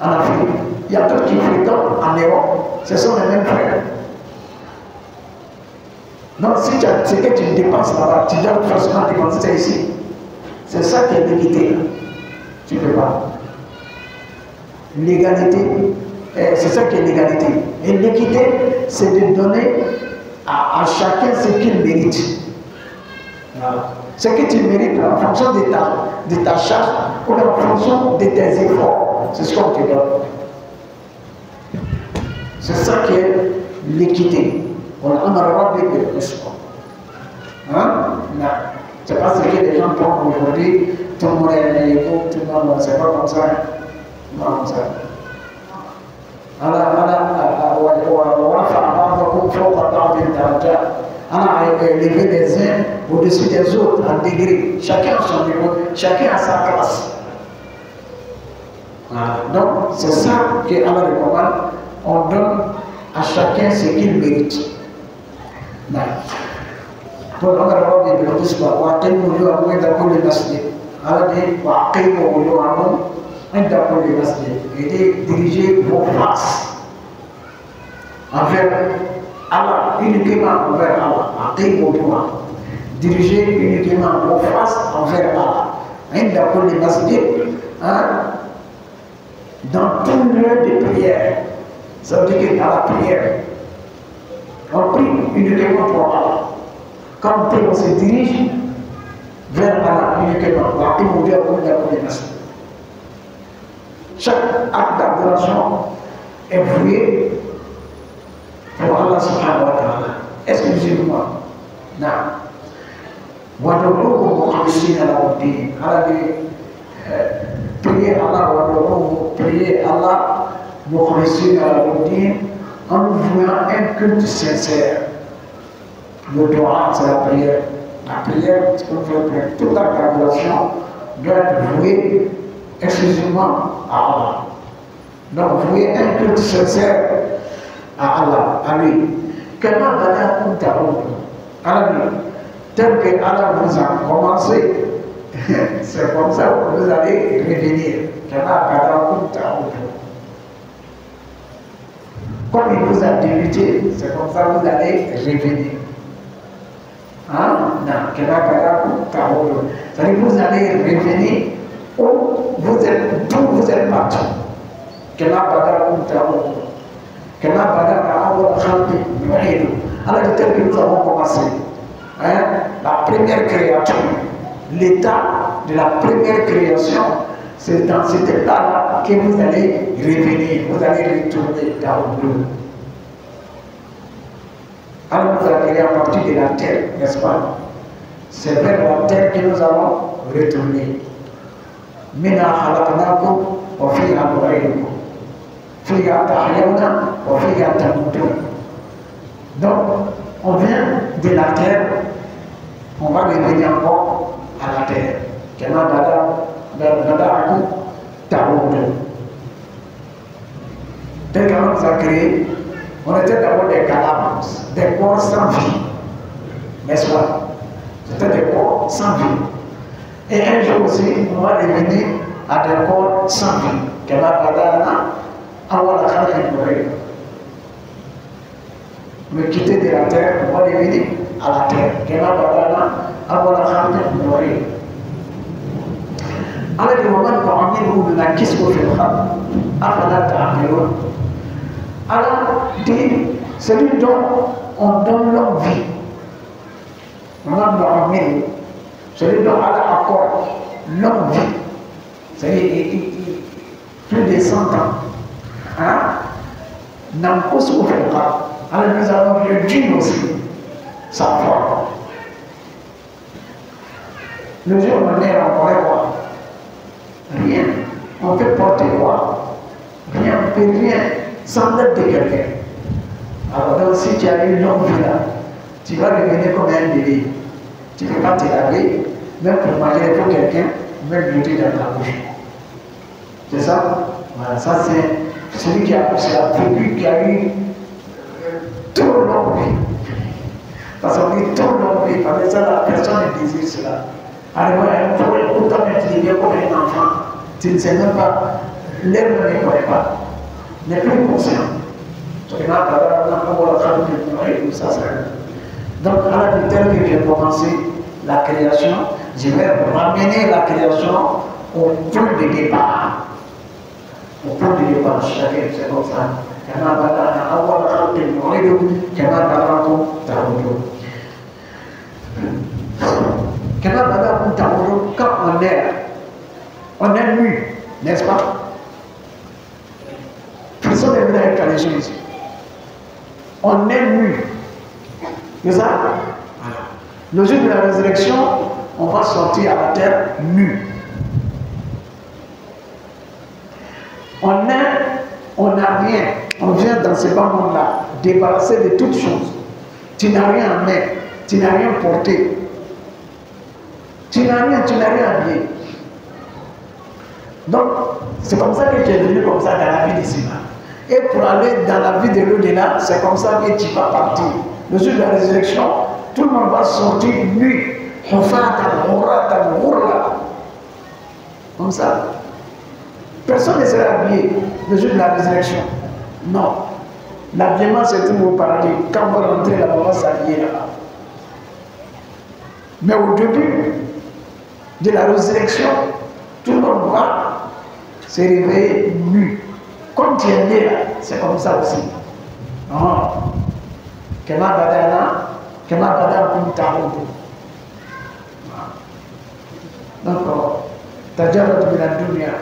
en Afrique. Il y a d'autres qui fréquentent en Europe. Ce sont les mêmes frères. Donc, si tu as ce que tu dépenses là-bas, tu dois forcément dépenser ici. C'est ça qui est l'égalité. Tu ne peux pas. L'égalité, c'est ça qui est l'égalité. Et l'équité, c'est de donner à chacun ce qu'il mérite. Voilà. Ce que tu mérites en fonction de ta charge ou en fonction de tes efforts. C'est ce qu'on te donne. C'est ça qui est l'équité. On a des questions. Hein? Non. C'est pas ce que les gens pensent aujourd'hui. Tout le monde est égaux, tout le monde, c'est pas comme ça. Non, comme ça. On a élevé les uns au-dessus des autres en degré. Chacun a son niveau, chacun a sa classe. Voilà. Donc, c'est ça qu'Allah recommande. On donne à chacun ce qu'il mérite. Donc, on a le droit de dire cela. Et de diriger vos faces envers Allah, uniquement envers Allah. Diriger uniquement vos faces envers Allah. Dans tout lieu de prière, ça veut dire qu'à la prière, on prie uniquement pour Allah. Quand on se dirige vers Allah uniquement, chaque acte d'adoration est voué pour Allah subhanahu wa ta'ala. Exclusivement. Non. Priez Allah, en nous vouant un culte sincère. Le droit, c'est la prière. La prière, c'est qu'on fait toute la graduation doit être vouée exclusivement à Allah. Donc, vouer un culte sincère à Allah, à lui. Comment Allah dit, tel que Allah vous a commencé, c'est comme ça que vous allez revenir. Comme il vous a débuté, c'est comme ça que vous allez revenir. Hein? Non, c'est-à-dire que vous allez revenir où vous êtes parti. Alors, tel que nous avons commencé, hein? La première créature, l'état de la première création, c'est dans cet état-là que vous allez revenir, vous allez retourner dans le bleu. Alors nous avons créé à partir de la terre, n'est-ce pas? C'est vers la terre que nous allons retourner. Mina khalaqnakum wa fiha nu'idukum. Fiha tahyawna wa fiha tamutun. Donc, on vient de la terre, on va revenir encore à la terre. Dès qu'on nous a créé, on était d'abord des cadavres, des corps sans vie, n'est-ce pas? C'était des corps sans vie. Et un jour aussi, on va revenir à des corps sans vie. Me quitter de la terre, on va revenir à la terre. Alors, du moment où on a quitté le faire, alors, celui dont on donne leur vie, on a celui dont Allah accorde leur vie, c'est-à-dire plus de 100 ans, hein? N'en pas ce qu'on fait pas. Alors, nous avons réduit aussi sa foi. Le jour où on est encore quoi? Rien. On peut porter quoi? Rien, on ne peut rien sans l'aide de quelqu'un. Alors donc, si tu as une longue vie là, tu vas devenir comme un bébé. Tu ne peux pas te laver, même pour manger pour quelqu'un, même jeter dans ta bouche. C'est ça? Voilà, ça c'est celui qui a vécu, qui a eu trop longue vie. Parce qu'on dit tout l'homme, parce que ça, la personne ne désire cela. Alors, un point, autant utiliser comme un enfant, tu ne sais même pas, l'herbe ne connaît pas, n'est plus conscient. Donc, à la tel que j'ai commencé la création, je vais ramener la création au point de départ. Au point de départ, chacun, c'est comme ça. Quand on est nu, n'est-ce pas? Personne n'est venu avec la légion ici. On est nu. C'est ça? Le jour de la résurrection, on va sortir à la terre nu. On n'a rien. On vient dans ce bas monde-là, débarrassé de toutes choses. Tu n'as rien à mettre, tu n'as rien porté. Tu n'as rien habillé. Donc, c'est comme ça que tu es venu comme ça dans la vie d'ici là. Et pour aller dans la vie de l'au-delà, c'est comme ça que tu vas partir. Le jour de la résurrection, tout le monde va sortir nu. Comme ça. Personne ne sera habillé le jour de la résurrection. Non. L'habillement, c'est tout au paradis. Quand on va rentrer là-bas, on va s'habiller là-bas. Mais au début de la résurrection, tout le monde va se réveiller nu. Comme tu es né là, c'est comme ça aussi. Non. Kema badana kuntarudu. Donc, tajarrad min ad-dunya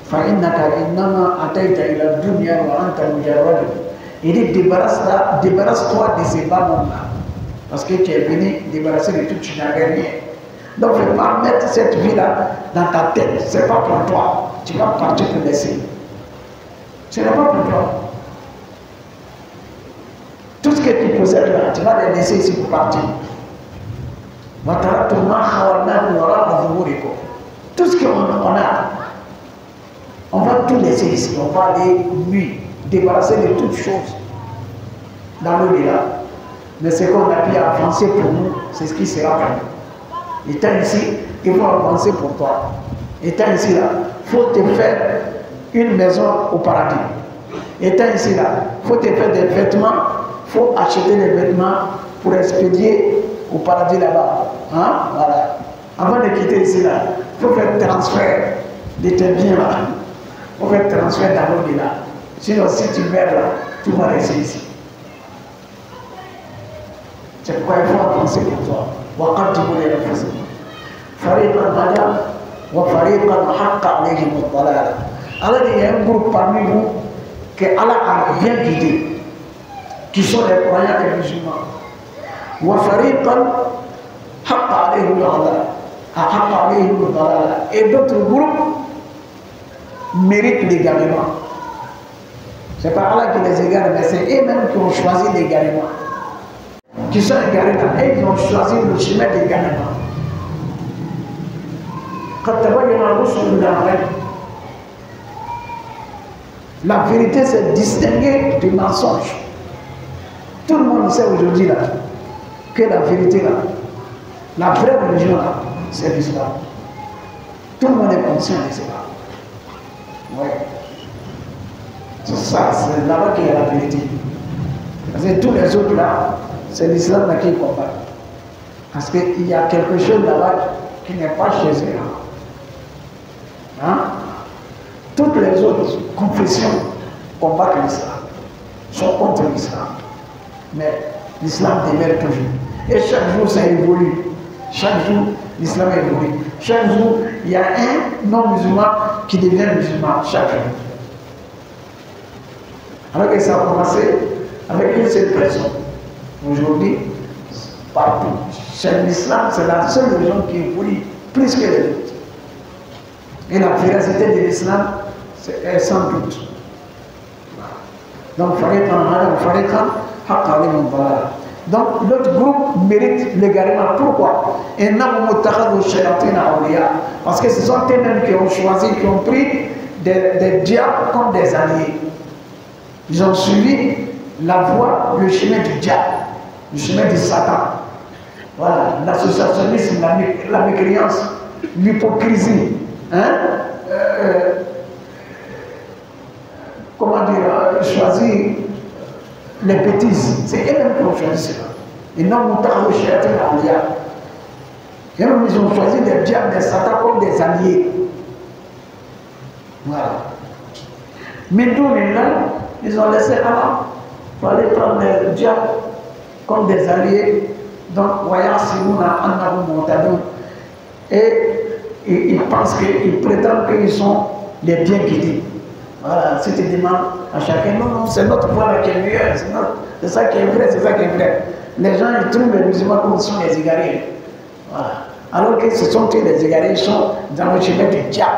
fa innaka innama ataita ila ad-dunya wa anta mujarrad. Il dit débarrasse-toi de ces bas-mondes-là. Parce que tu es venu débarrasser de tout, tu n'avais rien. Donc, il ne faut pas mettre cette vie-là dans ta tête. Ce n'est pas pour toi. Tu vas partir te laisser. Ce n'est pas pour toi. Tout ce que tu possèdes là, tu vas les laisser ici pour partir. Tout ce qu'on a, on va tout laisser ici. On va aller lui débarrasser de toutes choses dans l'au-delà. Mais ce qu'on a pu avancer pour nous, c'est ce qui sera pour nous. Étant ici, il faut avancer pour toi. Étant ici là, il faut te faire une maison au paradis. Étant ici là, il faut te faire des vêtements, il faut acheter des vêtements pour expédier au paradis là-bas. Hein? Voilà. Avant de quitter ici là, il faut faire transfert de tes biens là. Il faut faire transfert dans l'au-delà. Sinon, si tu meurs là, tu vas rester ici. C'est pourquoi il faut avancer pour toi. وقدموا لأنفسكم فريقا هدى وفريقا حق عليهم الضلالة. Alors il y a un groupe parmi vous que Allah a bien guidé, qui sont les croyants et les musulmans. وفريقا حق عليهم الضلالة. Et d'autres groupes méritent l'égarement. Ce n'est pas Allah qui les égare, mais c'est eux-mêmes qui ont choisi l'égarement. Qui sont égarés là, et ils ont choisi le chemin d'égarement. La vérité, c'est distinguer du mensonge. Tout le monde sait aujourd'hui là que la vérité là, la vraie religion là, c'est l'islam. Tout le monde est conscient de cela. Oui. C'est ça, c'est là-bas qu'il y a la vérité. Parce que tous les autres là, c'est l'islam qui combat. Parce qu'il y a quelque chose là-bas qui n'est pas chez eux. Hein? Toutes les autres confessions combattent l'islam, sont contre l'islam. Mais l'islam demeure toujours. Et chaque jour, ça évolue. Chaque jour, l'islam évolue. Chaque jour, il y a un non-musulman qui devient musulman. Chaque jour. Alors que ça a commencé avec une seule personne. Aujourd'hui, partout. Chez l'islam, c'est la seule religion qui évolue plus que les autres. Et la véracité de l'islam, c'est sans doute. Donc, donc, l'autre groupe mérite l'égarement. Pourquoi? Parce que ce sont eux-mêmes qui ont choisi, qui ont pris des diables comme des alliés. Ils ont suivi la voie, le chemin du diable, le chemin de Satan. Voilà, l'associationnisme, la mécréance, l'hypocrisie. Hein? Comment dire, choisir les bêtises. C'est eux-mêmes qui ont choisi cela. Et non, nous avons cherché l'allié. Et même ils ont choisi les diables, des satans comme des alliés. Voilà. Mais nous, ils ont laissé Allah pour aller prendre les diables comme des alliés. Donc, voyant si nous avons monté. Et ils pensent qu'ils prétendent qu'ils sont les bien guidés. Voilà, si tu demandes à chacun, non, c'est notre foi qui est meilleure, c'est ça qui est vrai, c'est ça qui est vrai. Les gens, ils trouvent les musulmans comme ce sont les égarés. Voilà. Alors que ce sont les égarés, ils sont dans le chemin du diable.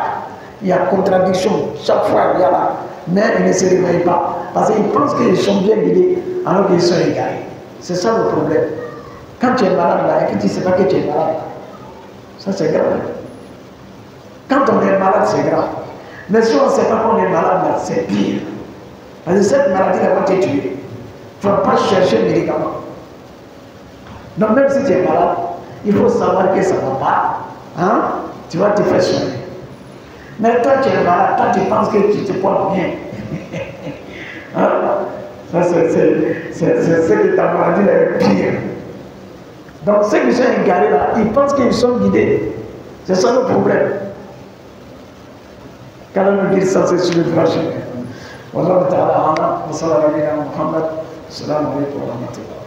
Il y a contradiction, chaque fois il y a là. Mais ils ne se réveillent pas. Parce qu'ils pensent qu'ils sont bien guidés, alors qu'ils sont égarés. C'est ça le problème. Quand tu es malade là et que tu ne sais pas que tu es malade, ça c'est grave. Quand on est malade, c'est grave. Mais si on ne sait pas qu'on est malade là, c'est pire. Parce que cette maladie là va te tuer. Tu ne vas pas chercher le médicament. Donc même si tu es malade, il faut savoir que ça ne va pas. Hein? Tu vas te faire soigner. Mais toi tu es malade, toi tu penses que tu te portes bien. Hein? Ça c'est ce que ta maladie là est pire. Donc ceux qui sont égarés là, ils pensent qu'ils sont guidés. C'est ça le problème. Qu'Allah nous dise ça, c'est sur le droit chemin. Wallahu ta'ala a'lam wa sallallahu alayhi wa sallam. Assalamu alaykum wa rahmatullah.